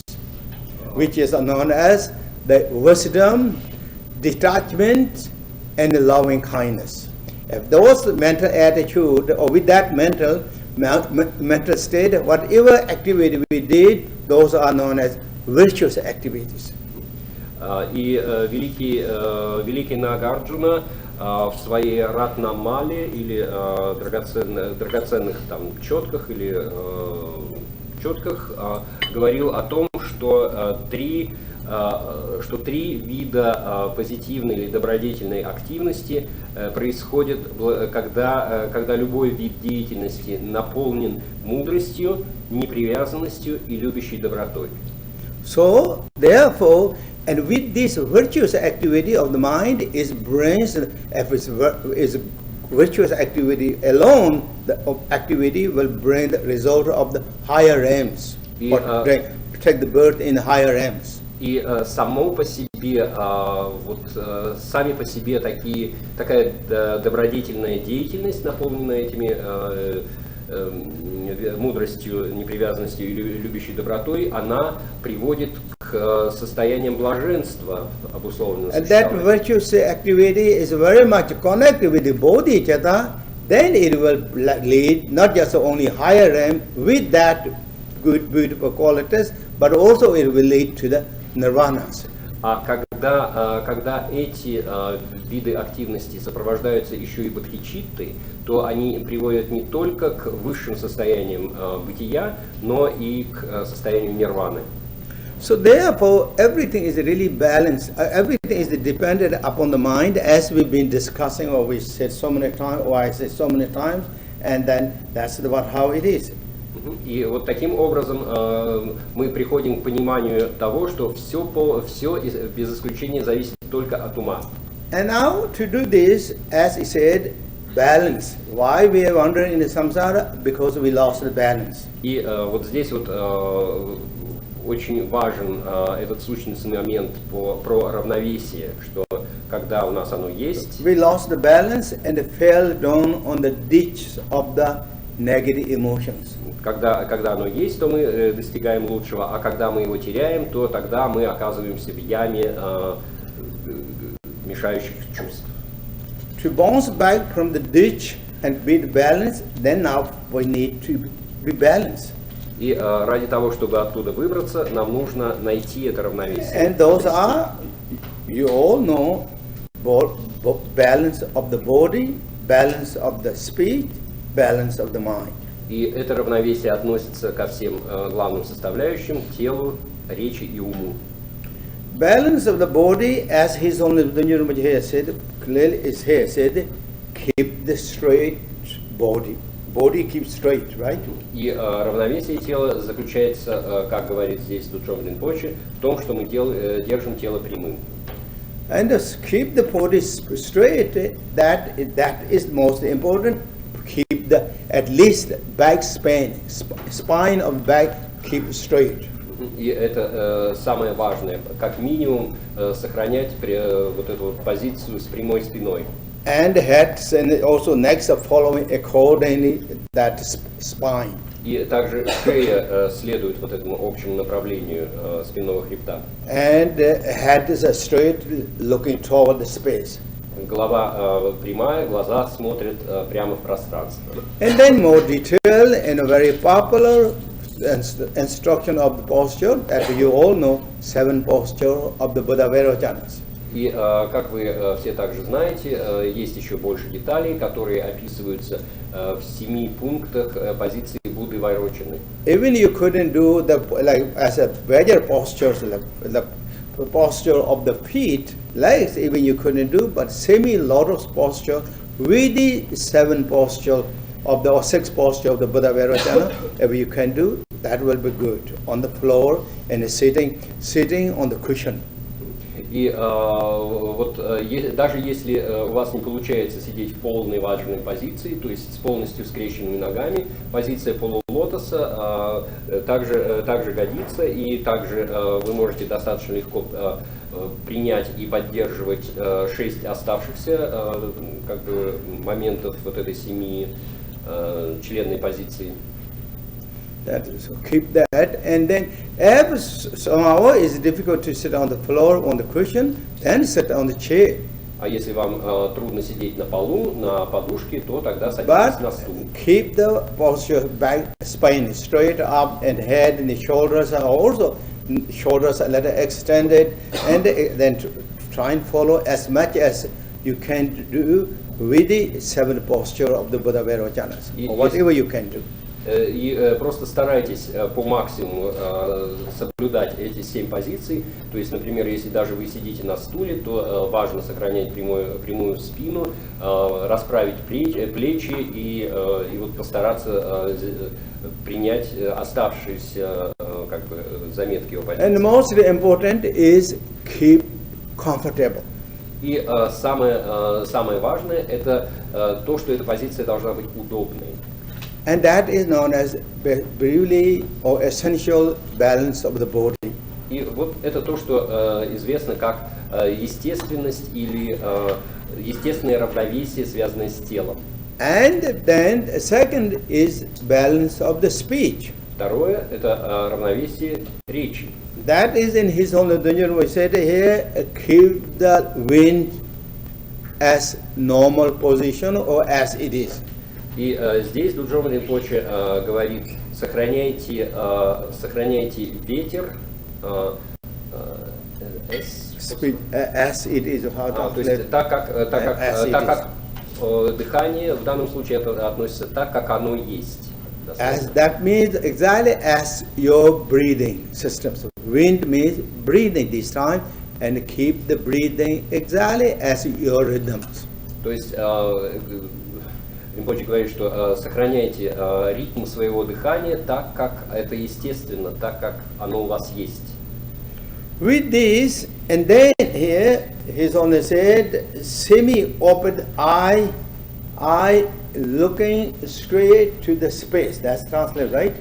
which is known as the wisdom, detachment, and loving kindness. If those mental attitude or with that mental state, whatever activity we did, those are known as virtuous activities. И великий Нагарджуна в своей ратнамале или драгоценных там четках или четках говорил о том, что три вида позитивной или добродетельной активности происходят, когда любой вид деятельности наполнен мудростью, непривязанностью и любящей добротой. So therefore, and with this virtuous activity of the mind is brings, if it's virtuous activity alone, the activity will bring the result of the higher realms, take the birth in higher realms. И само по себе, сами по себе такая добродетельная деятельность, наполненная этими мудростью, непривязанностью и любящей добротой, она приводит к состояниям блаженства, обусловленного And that virtuous activity is very much connected with the bodhicitta, then it will lead not just only higher realm, with that good, beautiful qualities, but also it will lead to the nirvanas. А когда эти виды активности сопровождаются еще и бодхичиттой, то они приводят не только к высшим состояниям бытия, но и к состоянию нирваны. So therefore, everything is really balanced. Everything is dependent upon the mind, as we've been discussing, or we said so many times, or I said so many times, and then that's about how it is. И вот таким образом мы приходим к пониманию того, что все без исключения зависит только от ума. And now to do this, as he said, balance. Why we are wandering in the samsara? Because we lost the balance. И вот здесь вот очень важен этот сущностный момент про равновесие, что когда у нас оно есть, We lost the balance and fell down on the ditch of the negative emotions. когда оно есть, то мы достигаем лучшего, а когда мы его теряем, то тогда мы оказываемся в яме мешающих чувств. To bounce back from the ditch and be balanced, then now we need to be balanced. И ради того, чтобы оттуда выбраться, нам нужно найти это равновесие. And those are, you all know, balance of the body, balance of the speech, balance of the mind. И это равновесие относится ко всем главным составляющим, к телу, речи и уму. Balance of the body, as his own Doнгьял here said, clearly is here said, keep the straight body. Body keeps straight, right? И равновесие тела заключается, как говорит здесь Дуджома Ринпоче, в том, что мы держим тело прямым. And keep the body straight, that is most important. Keep the, at least back spine of back keep straight. И это самое важное, как минимум сохранять вот эту вот позицию с прямой спиной. And heads and also necks are following accordingly that spine. И также шея следует вот этому общему направлению спинного хребта. And head is straight, looking toward the space. Голова прямая, глаза смотрят прямо в пространство. And then more detail and a very popular instruction of the posture that you all know, 7 posture of the Buddha Vairochanas. И, как вы все также знаете, есть еще больше деталей, которые описываются в 7 пунктах позиции Будды Вайрочаны. Even you couldn't do the like as a regular posture, the posture of the feet, legs, even you couldn't do, but semi-lotus posture, with the 7 posture of the or 6 posture of the Buddha Vairochana, if you can do, that will be good. On the floor and sitting on the cushion. И вот даже если у вас не получается сидеть в полной важной позиции, то есть с полностью скрещенными ногами, позиция полулотоса также годится, и также вы можете достаточно легко принять и поддерживать 6 оставшихся как бы моментов вот этой 7-членной позиции. That is, so keep that, and then if somehow it's difficult to sit on the floor on the cushion, then sit on the chair. А если вам трудно сидеть на полу, на подушке, то тогда садитесь на стул. Keep the posture back, spine straight up, and head and the shoulders are also shoulders are a little extended, and then try and follow as much as you can do with the 7 posture of the Buddha Vairochanas, or whatever you can do. И просто старайтесь по максимуму соблюдать эти 7 позиций. То есть, например, если даже вы сидите на стуле, то важно сохранять прямую спину, расправить плечи и вот постараться принять оставшиеся как бы заметки о позиции. And most important is keep comfortable. И самое важное это то, что эта позиция должна быть удобной. And that is known as briefly or essential balance of the body. И вот это то, что известно как естественность или естественное равновесие, связанное с телом. And then second is balance of the speech. Второе – это равновесие речи. That is in his own Doнгьял we said here, keep the wind as normal position or as it is. И здесь Дуджома Ринпоче говорит Сохраняйте ветер. As it is, how То to есть так как дыхание в данном случае это относится так, как оно есть. As that means exactly as your breathing system. So wind means breathing this time, and keep the breathing exactly as your rhythms. То есть Ринпоче говорит, что сохраняйте ритм своего дыхания так, как это естественно, так, как оно у вас есть. With this, and then here he's only said semi-open eye looking straight to the space. That's translated, right?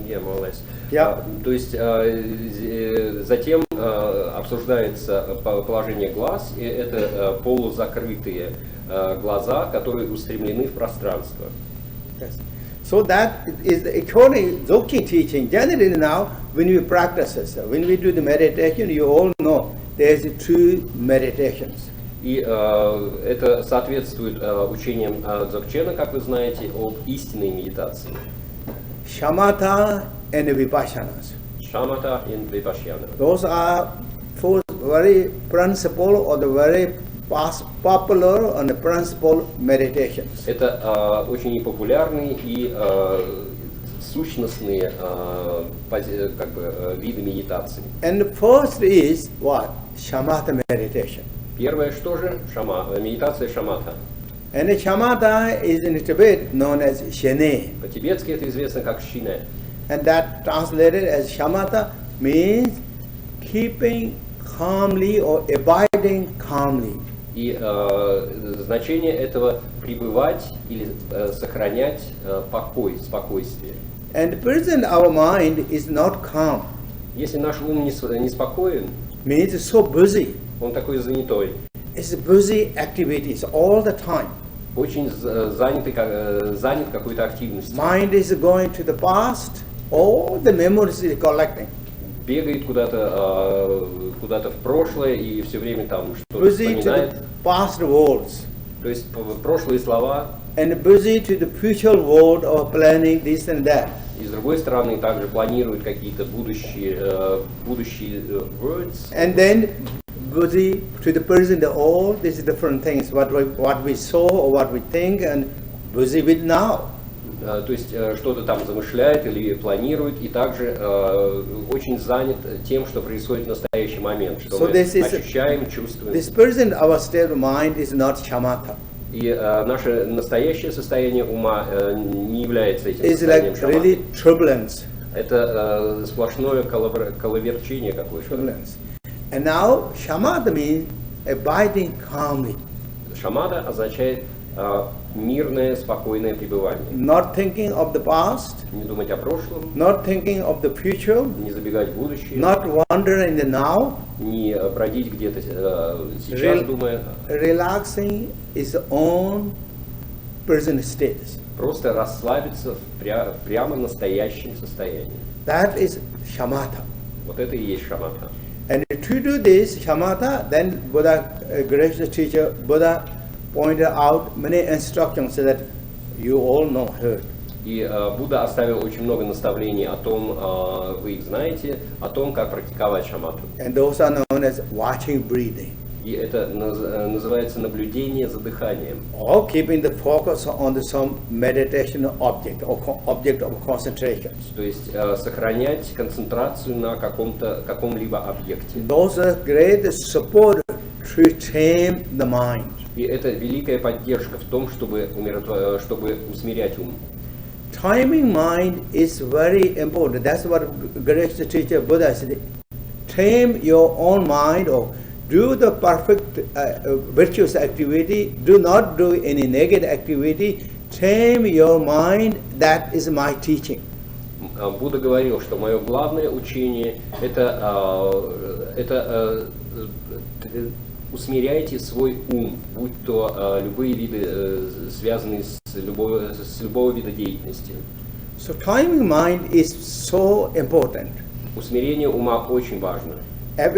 Yeah, more or less. Yeah. То есть затем обсуждается положение глаз, и это полузакрытые глаза, которые устремлены в пространство. Yes. So that is according to Dzogchen teaching. Generally now, when we practice this, when we do the meditation, you all know there's two meditations. И это соответствует учениям дзогчена, как вы знаете, об истинной медитации. Shamatha and Vipassanas. Шамата и випашьяна. Those are four very principal or the very popular and principal meditations. Это очень популярные и сущностные виды медитации. And the first is what? Shamatha meditation. Первое что же? Медитация шамата. And the shamatha is in Tibet known as shene. По-тибетски это известно как шине. And that translated as shamatha means keeping calmly or abiding calmly. И значение этого пребывать или сохранять покой, спокойствие. And the present our mind is not calm. Если наш ум не спокоен, Means it's so busy. он такой занятой, It's busy activities all the time. очень занят какой-то активностью. Mind is going to the past, all the memories is collecting. Бегает куда-то в прошлое и все время там что-то Busy to вспоминает. the past words. То есть прошлые слова. And busy to the future world of planning this and that. И с другой стороны также планируют какие-то будущие words. And then busy to the present, all these different things, what we saw or what we think, and busy with now. То есть что-то там замышляет или планирует, и также очень занят тем, что происходит в настоящий момент, что мы ощущаем, чувствуем. This present, our state of mind is not shamatha. И наше настоящее состояние ума не является этим It's состоянием like шамата. really turbulence. Это сплошное коловерчение какое-то. Turbulence. And now shamatha means abiding calmly. Шамата означает мирное, спокойное пребывание. Not thinking of the past, Не думать о прошлом, not thinking of the future, не забегать в будущее, not wandering in the now. не бродить где-то сейчас, думая, Relaxing is own present status. просто расслабиться прямо в настоящем состоянии. That is shamatha. Вот это и есть шамата. And to do this shamatha, then Buddha, gracious teacher, Buddha pointed out many instructions that you all know, heard. И Будда оставил очень много наставлений о том, вы их знаете, о том, как практиковать шамату. And those are known as watching breathing. И это называется наблюдение за дыханием. Or keeping the focus on some meditation object or object of concentration. То есть сохранять концентрацию на каком-либо объекте. Those are great support to tame the mind. И это великая поддержка в том, чтобы усмирять ум. Timing mind is very important. That's what gracious teacher Buddha said. Tame your own mind or do the perfect virtuous activity. Do not do any negative activity. Tame your mind. That is my teaching. Будда говорил, что мое главное учение это усмиряйте свой ум, будь то любые виды, связанные с любого вида деятельности. So timing mind is so important. Усмирение ума очень важно. If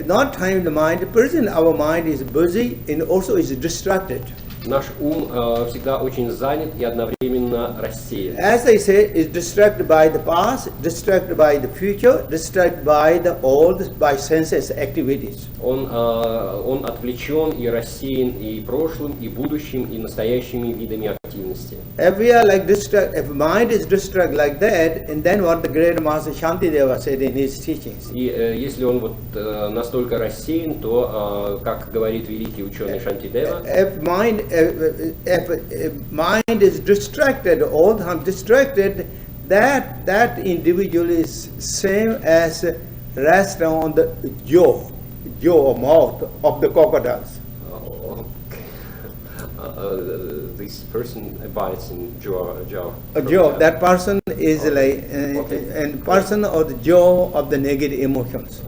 not time the mind, the person our mind is busy and also is distracted. Наш ум всегда очень занят и одновременно рассеян. As I say, is distracted by the past, distracted by the future, distracted by the old, by senses activities. Он отвлечен и рассеян и прошлым, и будущим, и настоящими видами активности. If we are like if mind is distracted like that, and then what the great master Shantideva said in his teachings. И если он вот настолько рассеян, то, как говорит великий ученый Шантидева, if mind is distracted, all the time distracted, that individual is same as resting on the jaw or mouth of the crocodiles. This person abides in jaw. A jaw. That person is like and person or the jaw of the negative emotions.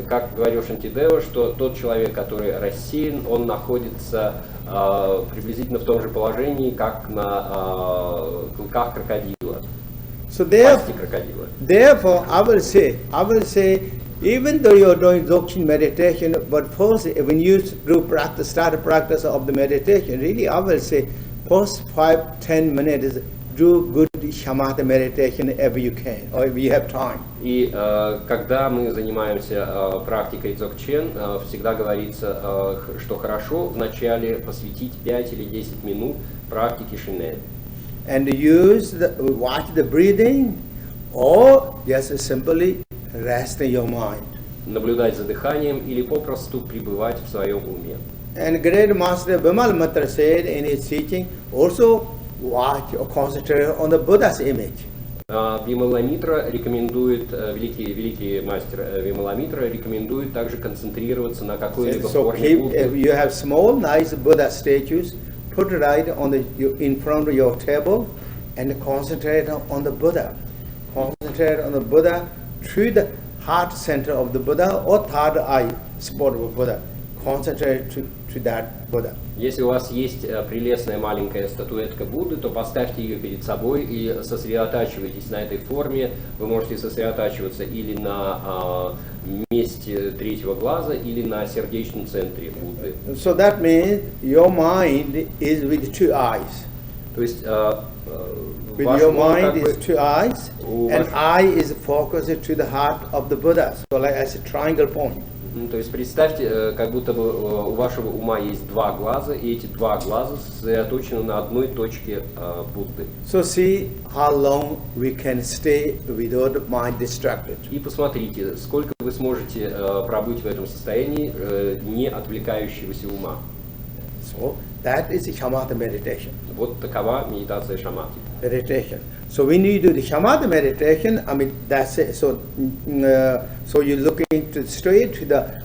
Как говорил Шантидева, что тот человек, который рассеян, он находится приблизительно в том же положении, как на клыках крокодила. So therefore, I will say, even though you are doing dzogchen meditation, but first, when you start a practice of the meditation, really, I will say, first 5-10 minutes, do good shamatha meditation if you can, or if you have time. И когда мы занимаемся практикой дзогчен, всегда говорится, что хорошо вначале посвятить 5 или 10 минут практике шинель. And watch the breathing, or just simply rest in your mind. Наблюдать за дыханием или попросту пребывать в своем уме. And great master Vimal Matra said in his teaching, also watch or concentrate on the Buddha's image. Вималамитра рекомендует, великий мастер Вималамитра рекомендует также концентрироваться на какой-либо форме Будды. If you have small, nice Buddha statues, put it right in front of your table and concentrate on the Buddha. Concentrate on the Buddha through the heart center of the Buddha or third eye spot of the Buddha. Concentrate to that Buddha. Если у вас есть прелестная маленькая статуэтка Будды, то поставьте ее перед собой и сосредотачивайтесь на этой форме. Вы можете сосредотачиваться или на месте третьего глаза, или на сердечном центре Будды. So that means your mind is with two eyes. То есть with your mind is two eyes, and eye is focused to the heart of the Buddha. So like as a triangle point. То есть представьте, как будто бы у вашего ума есть два глаза, и эти два глаза сосредоточены на одной точке Будды. So see how long we can stay without mind distracted. И посмотрите, сколько вы сможете пробыть в этом состоянии, не отвлекающегося ума. So that is the shamatha meditation. Вот такова медитация шамати. Meditation. So when you do the shamatha meditation, I mean that's it. So you're looking straight to the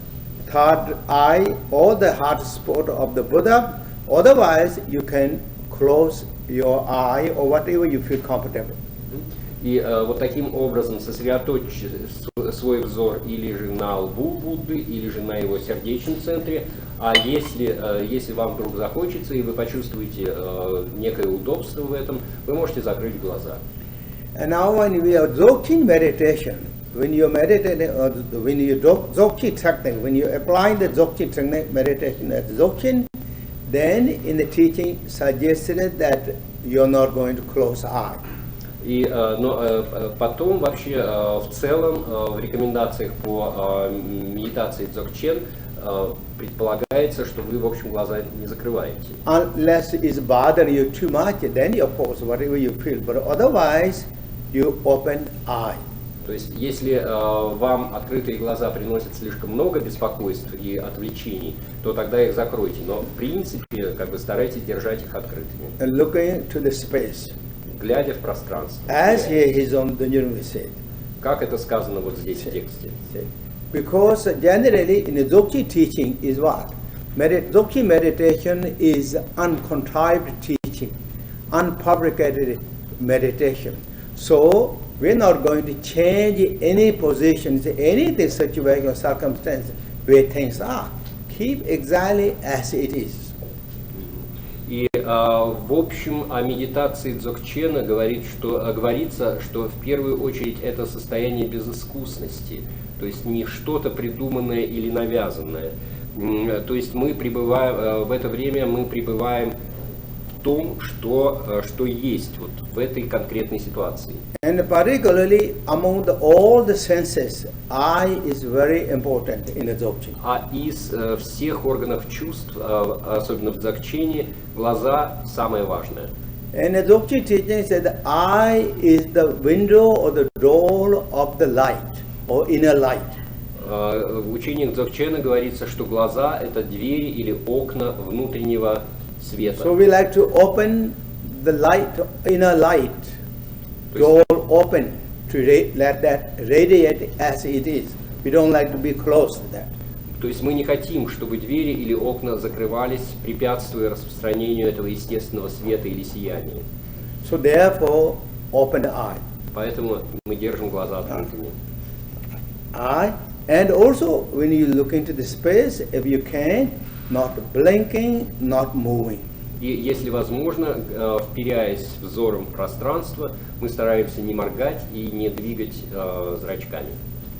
third eye or the heart spot of the Buddha. Otherwise, you can close your eye or whatever you feel comfortable. И вот таким образом сосредоточить свой взор или же на лбу Будды, или же на его сердечном центре. А если вам вдруг захочется и вы почувствуете некое удобство в этом, вы можете закрыть глаза. And now when we are dzogchen meditation, when you meditate, when you dzogchen technique, when you apply the dzogchen technique meditation as dzogchen, then in the teaching suggested that you are not going to close eye. Но потом вообще в целом в рекомендациях по медитации дзогчен предполагается, что вы в общем глаза не закрываете. Unless it's bother you too much, then you pause whatever you feel. But otherwise, you open eye. То есть, если вам открытые глаза приносят слишком много беспокойств и отвлечений, то тогда их закройте. Но в принципе, как бы старайтесь держать их открытыми. And looking to the space. Глядя в пространство. As his own Doнгьял said. Как это сказано вот здесь в тексте. Because generally in the dzogchen teaching is what? Dzogchen meditation is uncontrived teaching, unfabricated meditation. So we're not going to change any positions, any situation or circumstance where things are. Keep exactly as it is. И в общем о медитации дзогчена говорится, что в первую очередь это состояние безыскусности, то есть не что-то придуманное или навязанное. То есть мы пребываем, в это время мы пребываем в том, что есть вот в этой конкретной ситуации. And particularly among all the senses, eye is very important in the dzogchen. А из всех органов чувств, особенно в дзогчене, глаза самое важное. And the dzogchen teaching said the eye is the window or the door of the light or inner light. В учениях дзогчена говорится, что глаза – это двери или окна внутреннего света. So we like to open the light, inner light, door open to let that radiate as it is. We don't like to be close to that. То есть мы не хотим, чтобы двери или окна закрывались, препятствуя распространению этого естественного света или сияния. So therefore, open the eye. Поэтому мы держим глаза открытыми. Eye. And also, when you look into the space, if you can, not blinking, not moving. И если возможно, вперяясь взором в пространство, мы стараемся не моргать и не двигать зрачками.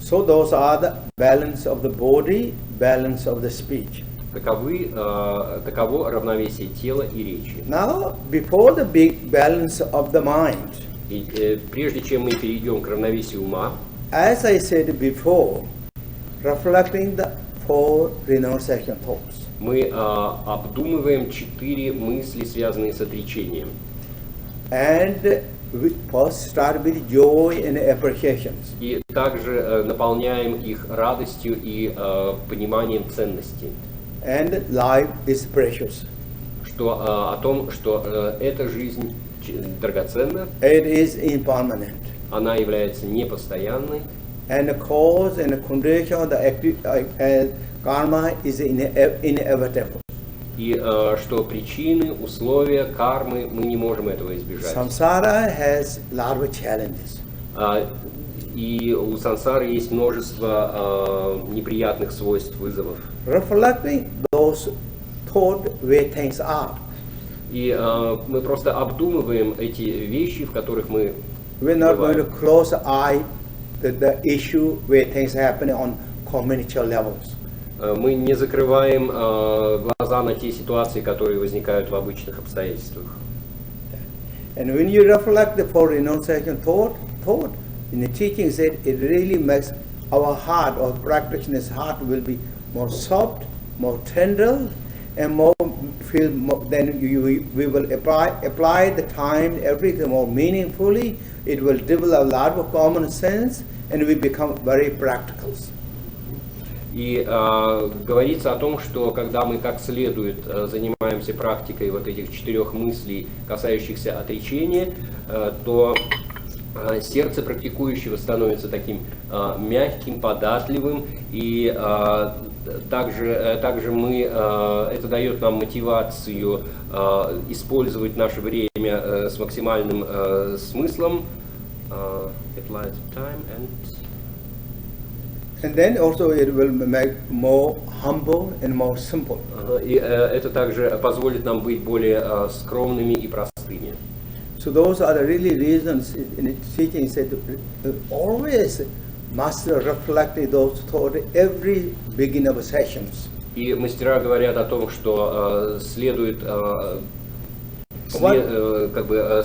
So those are the balance of the body, balance of the speech. Таково равновесие тела и речи. Now, before the big balance of the mind, И прежде чем мы перейдем к равновесию ума, as I said before, reflecting the four renunciation thoughts. мы обдумываем 4 мысли, связанные с отречением. And we first start with joy and appreciations. И также наполняем их радостью и пониманием ценности. And life is precious. О том, что эта жизнь драгоценна, It is impermanent. она является непостоянной, And the cause and the condition of the karma is inevitable. и что причины, условия, кармы, мы не можем этого избежать. Samsara has lot of challenges. И у сансары есть множество неприятных свойств, вызовов. Reflecting those thoughts where things are. И мы просто обдумываем эти вещи, в которых мы We're not going to бываем. close the eye to the issue where things happen on communal levels. Мы не закрываем глаза на те ситуации, которые возникают в обычных обстоятельствах. And when you reflect the four renunciation thought, in the teaching said it really makes our heart or practitioner's heart will be more soft, more tender, and more feel more, then we will apply the time everything more meaningfully. It will develop a lot of common sense, and we become very practical. И говорится о том, что когда мы как следует занимаемся практикой вот этих 4 мыслей, касающихся отречения, то сердце практикующего становится таким мягким, податливым, и также мы, это дает нам мотивацию использовать наше время с максимальным смыслом. And then also it will make more humble and more simple. И это также позволит нам быть более скромными и простыми. So those are the really reasons in the teaching said always must reflect those thoughts every beginning of sessions. И мастера говорят о том, что следует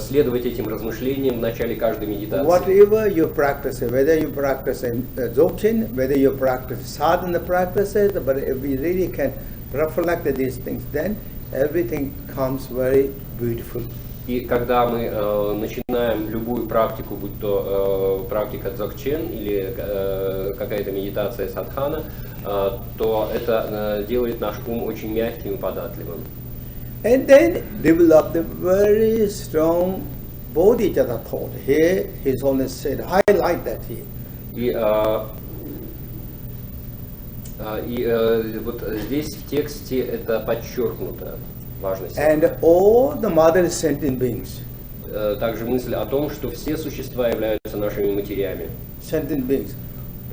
следовать этим размышлениям в начале каждой медитации. Whatever you practice, whether you practice dzogchen, whether you practice sadhana practices, but if we really can reflect these things, then everything comes very beautiful. И когда мы начинаем любую практику, будь то практика дзогчен или какая-то медитация садхана, то это делает наш ум очень мягким и податливым. And then develop the very strong bodhicitta thought. Here, His Holiness said, highlight that here. И вот здесь в тексте это подчеркнуто, важность. And all the mother sentient beings. Также мысль о том, что все существа являются нашими матерями. Sentient beings.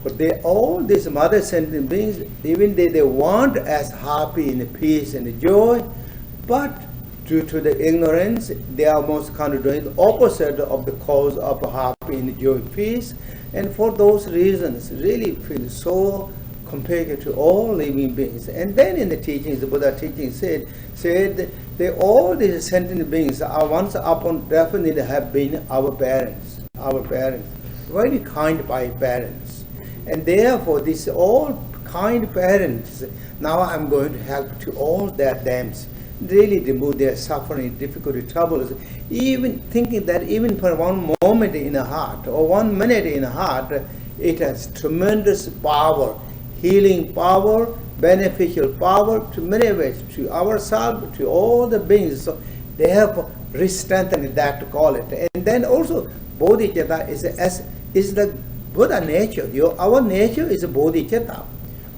But all these mother sentient beings, even they want us happy in peace and joy, but due to the ignorance, they are most kind of doing the opposite of the cause of happy and joy, peace, and for those reasons, really feel so compared to all living beings. And then in the teachings, the Buddha teaching said that all these sentient beings are once upon definitely have been our parents, very kind by parents. And therefore, these all kind parents, now I'm going to help to all their dams, really remove their suffering, difficulty, troubles. Even thinking that even for one moment in the heart or 1 minute in the heart, it has tremendous power, healing power, beneficial power to many ways, to ourselves, to all the beings. So therefore, re-strengthening that to call it. And then also, bodhicitta is the Buddha nature. Our nature is a bodhicitta.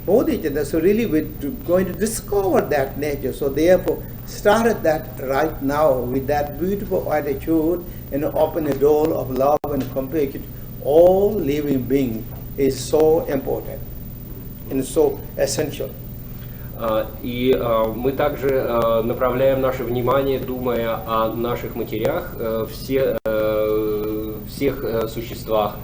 Bodhicitta, so really we're going to discover that nature. So therefore, started that right now with that beautiful attitude and open the door of love and compassion. All living being is so important and so essential. И мы также направляем наше внимание, думая о наших матерях, всех существах.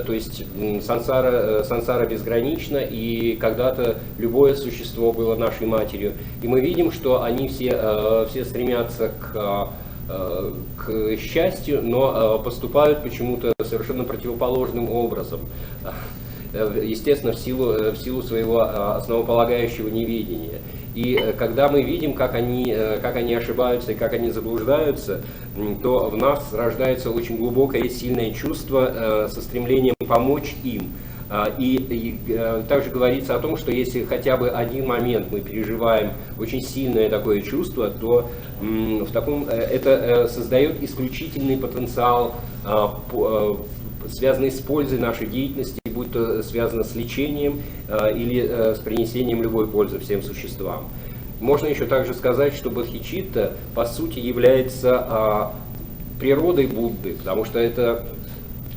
То есть сансара безгранична, и когда-то любое существо было нашей матерью. И мы видим, что они все стремятся к счастью, но поступают почему-то совершенно противоположным образом. Естественно, в силу своего основополагающего неведения. И когда мы видим, как они ошибаются и как они заблуждаются, то в нас рождается очень глубокое и сильное чувство со стремлением помочь им. И также говорится о том, что если хотя бы один момент мы переживаем очень сильное такое чувство, то это создает исключительный потенциал, связанный с пользой нашей деятельности, будь то связано с лечением или с принесением любой пользы всем существам. Можно еще также сказать, что бодхичитта по сути является природой Будды, потому что это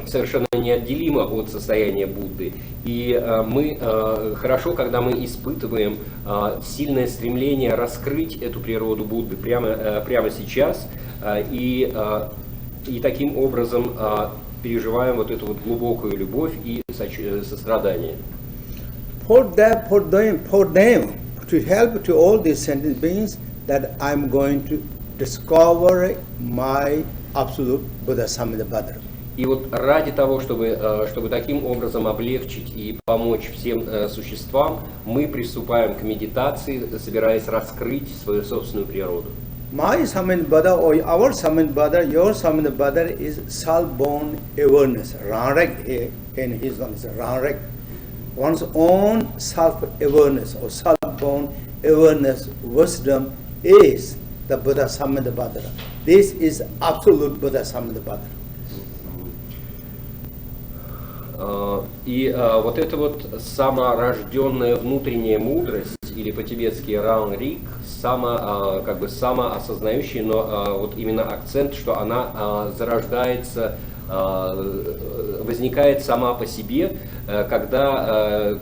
совершенно неотделимо от состояния Будды. И хорошо, когда мы испытываем сильное стремление раскрыть эту природу Будды прямо сейчас, и таким образом переживаем вот эту вот глубокую любовь и сострадание. For them, to help to all these sentient beings, that I'm going to discover my absolute Buddha Sammadabhadra. И вот ради того, чтобы таким образом облегчить и помочь всем существам, мы приступаем к медитации, собираясь раскрыть свою собственную природу. My Sammadabhadra or our Sammadabhadra, your Sammadabhadra is self-born awareness. Rangrek in his name is Rangrek. One's own self-awareness or self-born awareness, wisdom is the Buddha Sammadabhadra. This is absolute Buddha Sammadabhadra. И вот эта вот саморожденная внутренняя мудрость, или по-тибетски ранрик, самоосознающая, но вот именно акцент, что она зарождается, возникает сама по себе, когда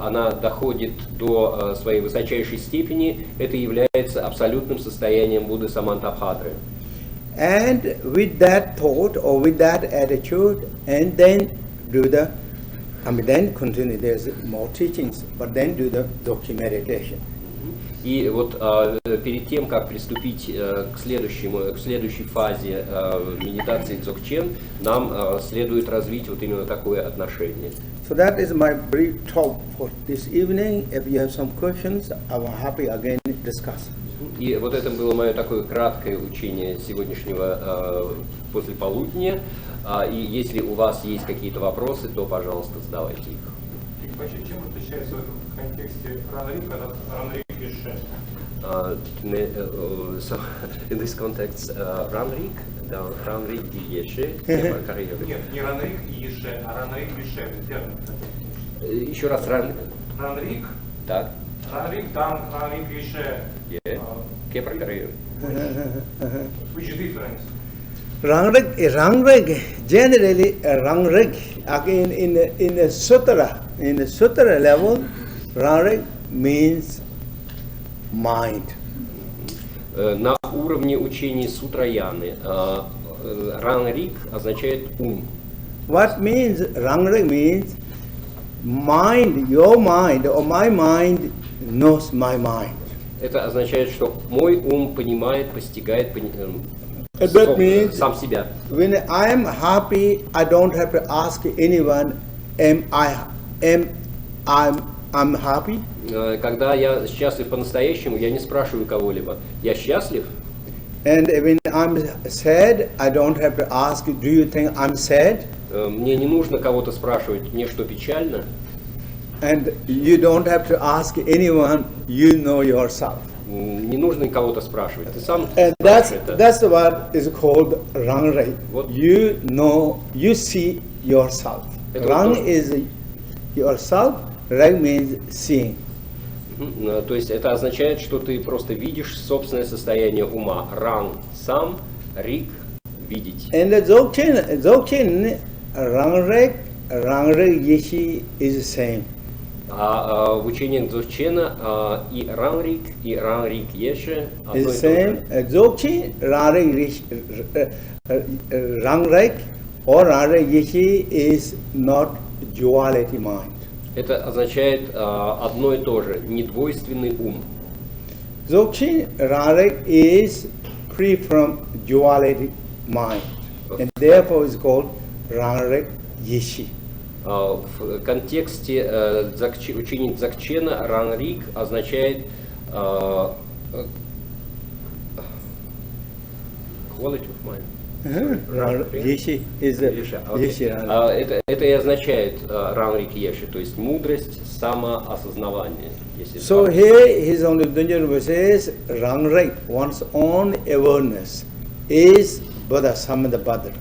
она доходит до своей высочайшей степени, это является абсолютным состоянием Будды Самантабхадры. And with that thought or with that attitude, and then then continue, there's more teachings, but then do the dzogchen meditation. И вот перед тем, как приступить к следующей фазе медитации дзогчен, нам следует развить вот именно такое отношение. So that is my brief talk for this evening. If you have some questions, I will happy again discuss. И вот это было мое такое краткое учение сегодняшнего послеполудня. И если у вас есть какие-то вопросы, то, пожалуйста, задавайте их. Чем отличается в контексте ранрик от ранрик ише? So in this context, ранрик, да, ранрик ише. Нет, не ранрик и ише, а ранрик ише. Еще раз ранрик. Ранрик. Так. Ранрик, там ранрик ише. Which difference? Rangrek, generally rangrek, again in the sutra level, rangrek means mind. На уровне учений сутраяны ранрик означает ум. What means rangrek means mind, your mind or my mind knows my mind. Это означает, что мой ум понимает, постигает That means сам себя. when I am happy, I don't have to ask anyone, I'm happy. Когда я счастлив по-настоящему, я не спрашиваю кого-либо. Я счастлив? And when I'm sad, I don't have to ask, do you think I'm sad? Мне не нужно кого-то спрашивать, мне что, печально? And you don't have to ask anyone, you know yourself. Не нужно кого-то спрашивать, ты сам And знаешь это. that's what is called rang rei. What? You know, you see yourself. Это Rang вот то, is yourself, rei means seeing. То есть это означает, что ты просто видишь собственное состояние ума. Ран сам, рик видеть. And the dzogchen, rang rei yeshi is the same. А в учениях дзогчена и ран рик еше одно и Is то the же. same. Dzogchen, rang rei or rang rei yeshi is not duality mind. Это означает одно и то же, недвойственный ум. Dzogchen, rang rei is free from duality mind. And therefore is called rang rei yeshi. В контексте учения дзогчена ран рик означает quality of mind. Yeshi is the Еша, окей. yeshi. Это и означает ран рик еши, то есть мудрость, самоосознавание. Если So так. here his only Dunjana says rang rei, one's own awareness is Buddha Samada Badra.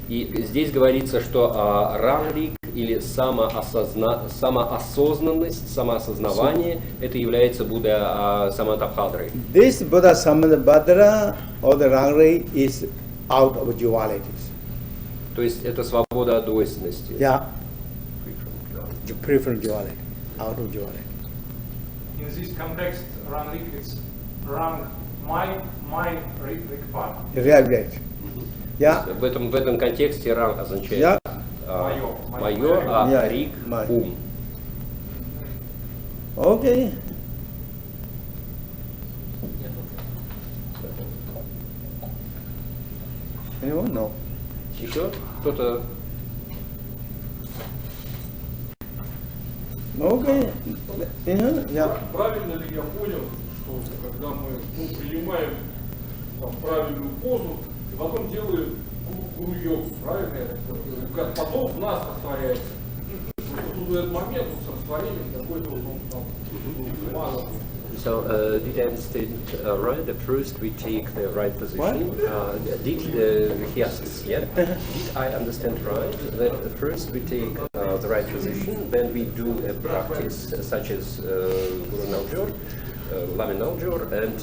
И здесь говорится, что ран рик или самоосознанность, самоосознавание, это является Будда Самадхадрой. This Buddha Samada Badra or the rang rei is out of dualities. То есть это свобода от двойственности. Yeah, free from duality, out of duality. In this context, rang rik is rang my rik part. Right. Yeah. В этом контексте ран означает Yeah. мое, а Yeah, рик my. ум. Okay. Anyone? No. Еще кто-то? Okay. Yeah. Правильно ли я понял, что когда мы принимаем правильную позу, и потом делаем круёк, правильно? Как потом в нас растворяется. Потому что тут в этот момент с растворением какой-то мало. So, did I understand right? At first we take the right position. He asks, yeah? Did I understand right? That first we take the right position, then we do a practice such as Guru Naljor, Lama Naljor, and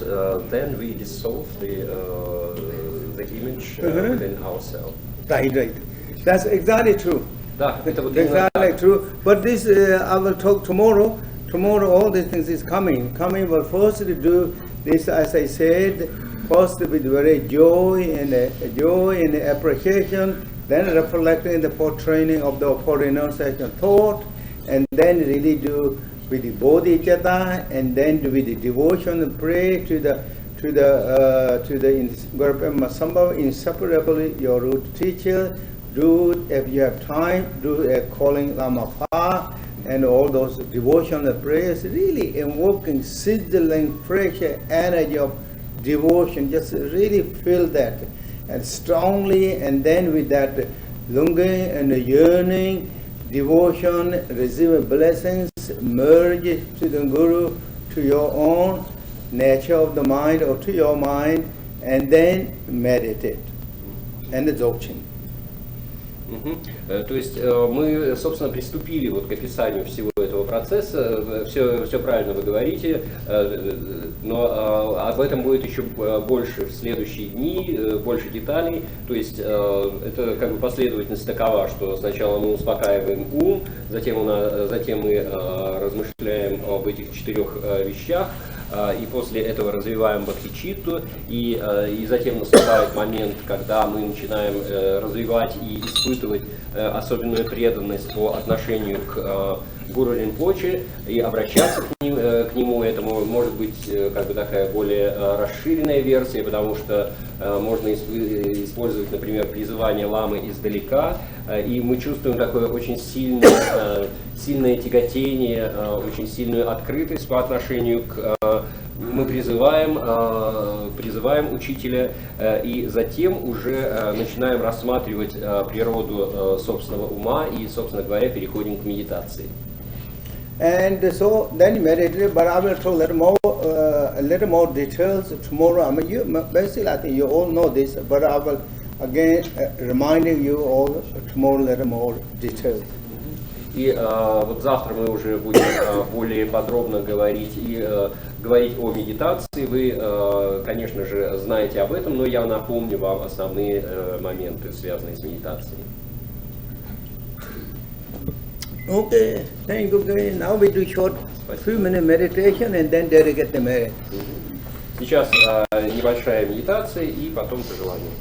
then we dissolve the image within ourselves. Right. That's exactly true. Да, это вот именно Exactly так. true. But this I will talk tomorrow. Tomorrow all these things is coming. But first to do this, as I said, first with very joy and appreciation, then reflecting the training of the renunciation thought, and then really do with the bodhicitta, and then with the devotion and pray to the Masamba, inseparably your root teacher. Do if you have time, do a calling Lama Pa. And all those devotional prayers, really invoking, sizzling, fresh energy of devotion. Just really feel that, and strongly, and then with that longing and yearning, devotion, receive blessings, merge to the Guru, to your own nature of the mind or to your mind, and then meditate. And the dzogchen. То есть мы, собственно, приступили вот к описанию всего этого процесса. Все правильно вы говорите, но об этом будет еще больше в следующие дни, больше деталей. То есть это как бы последовательность такова, что сначала мы успокаиваем ум, затем мы размышляем об этих 4 вещах, и после этого развиваем бхакти-читту, и затем наступает момент, когда мы начинаем развивать и испытывать особенную преданность по отношению к гуру Ринпоче и обращаться к нему. Это может быть как бы такая более расширенная версия, потому что можно использовать, например, призывание ламы издалека, и мы чувствуем такое очень сильное тяготение, очень сильную открытость по отношению к... Мы призываем учителя, и затем уже начинаем рассматривать природу собственного ума и, собственно говоря, переходим к медитации. And so then meditate, but I will talk a little more details tomorrow. I mean, basically, I think you all know this, but I will again reminding you all tomorrow a little more details. И вот завтра мы уже будем более подробно говорить о медитации. Вы, конечно же, знаете об этом, но я напомню вам основные моменты, связанные с медитацией. Okay, thank you. Okay. Now we do short few minute meditation and then dedicate the merit. Сейчас небольшая медитация и потом пожелание.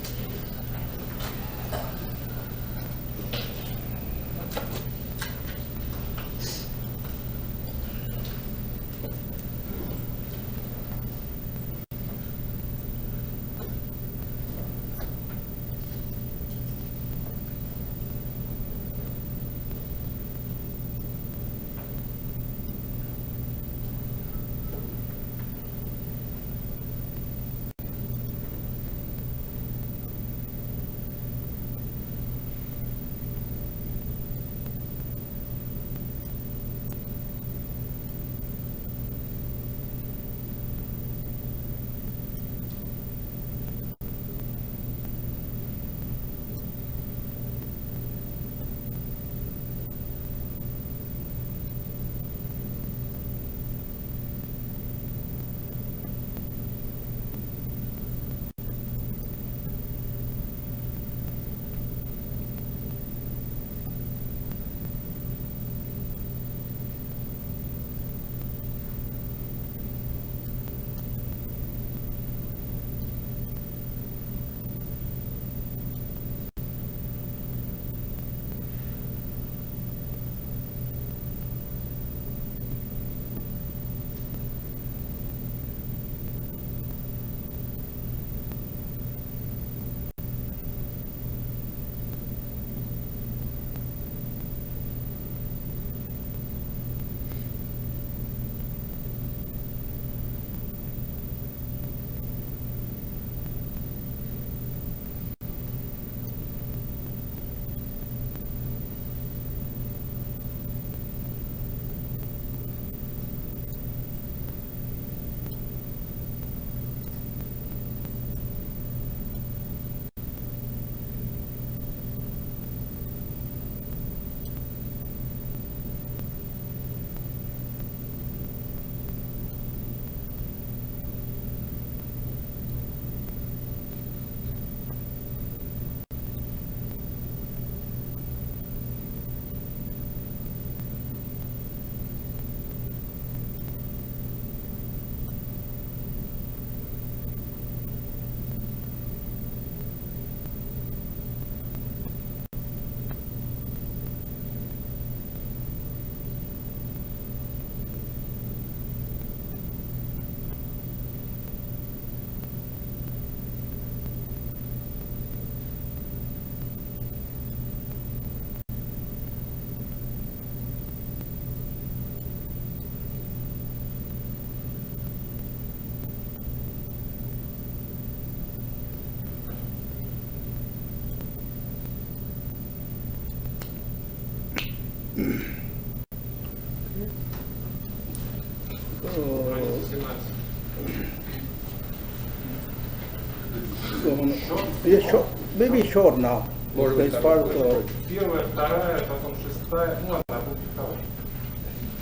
Maybe short now. Может быть, Первая, вторая, потом шестая, ну ладно, будет вторая.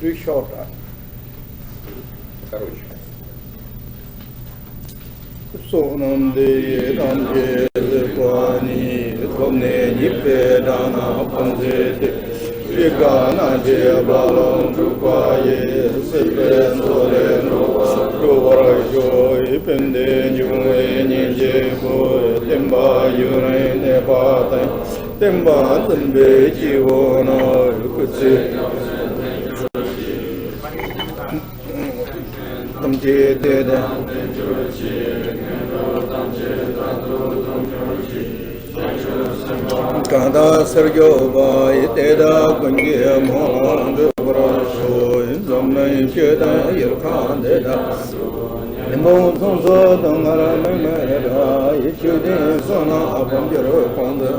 Three short. короче. Sonam de ramje pani komne nipe dana panze Igana de balon trupaye, sepe sole Ruvarajo, ipende nyungwe nyinje ko, temba yure ne pate, temba tembe jivono yukutse. Tamje dede. Kanda Sergio Vai Teda Kunje Mohand Brasho Zamay Cheda Yirkan Deda Nemo Sonso Dangara Memera Yichudi Sona Abam Jero Konda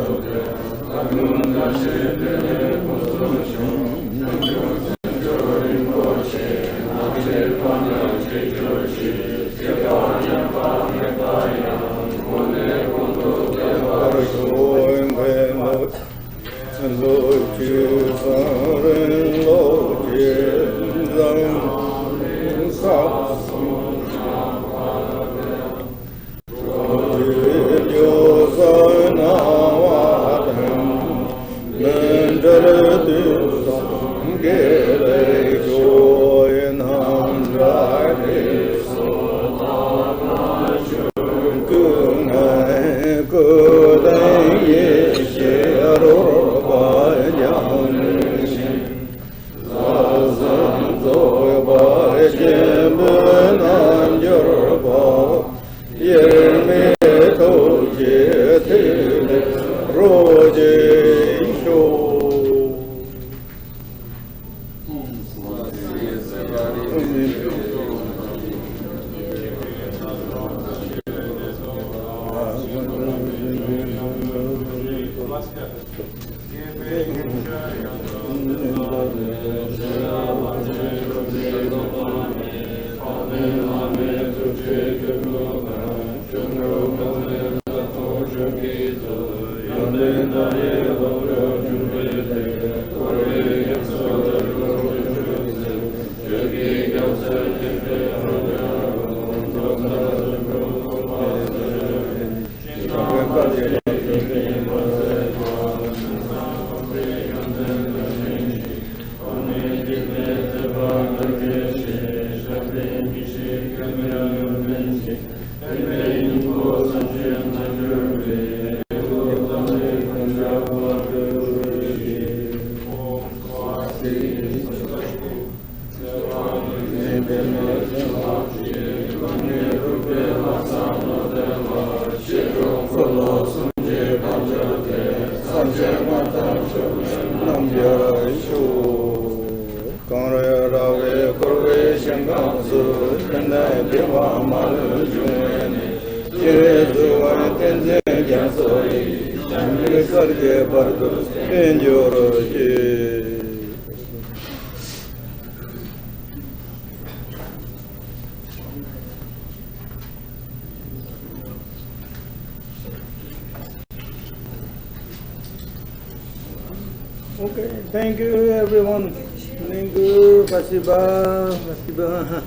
Okay, thank you everyone. Thank you, Pasiba, Pasiba.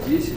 Здесь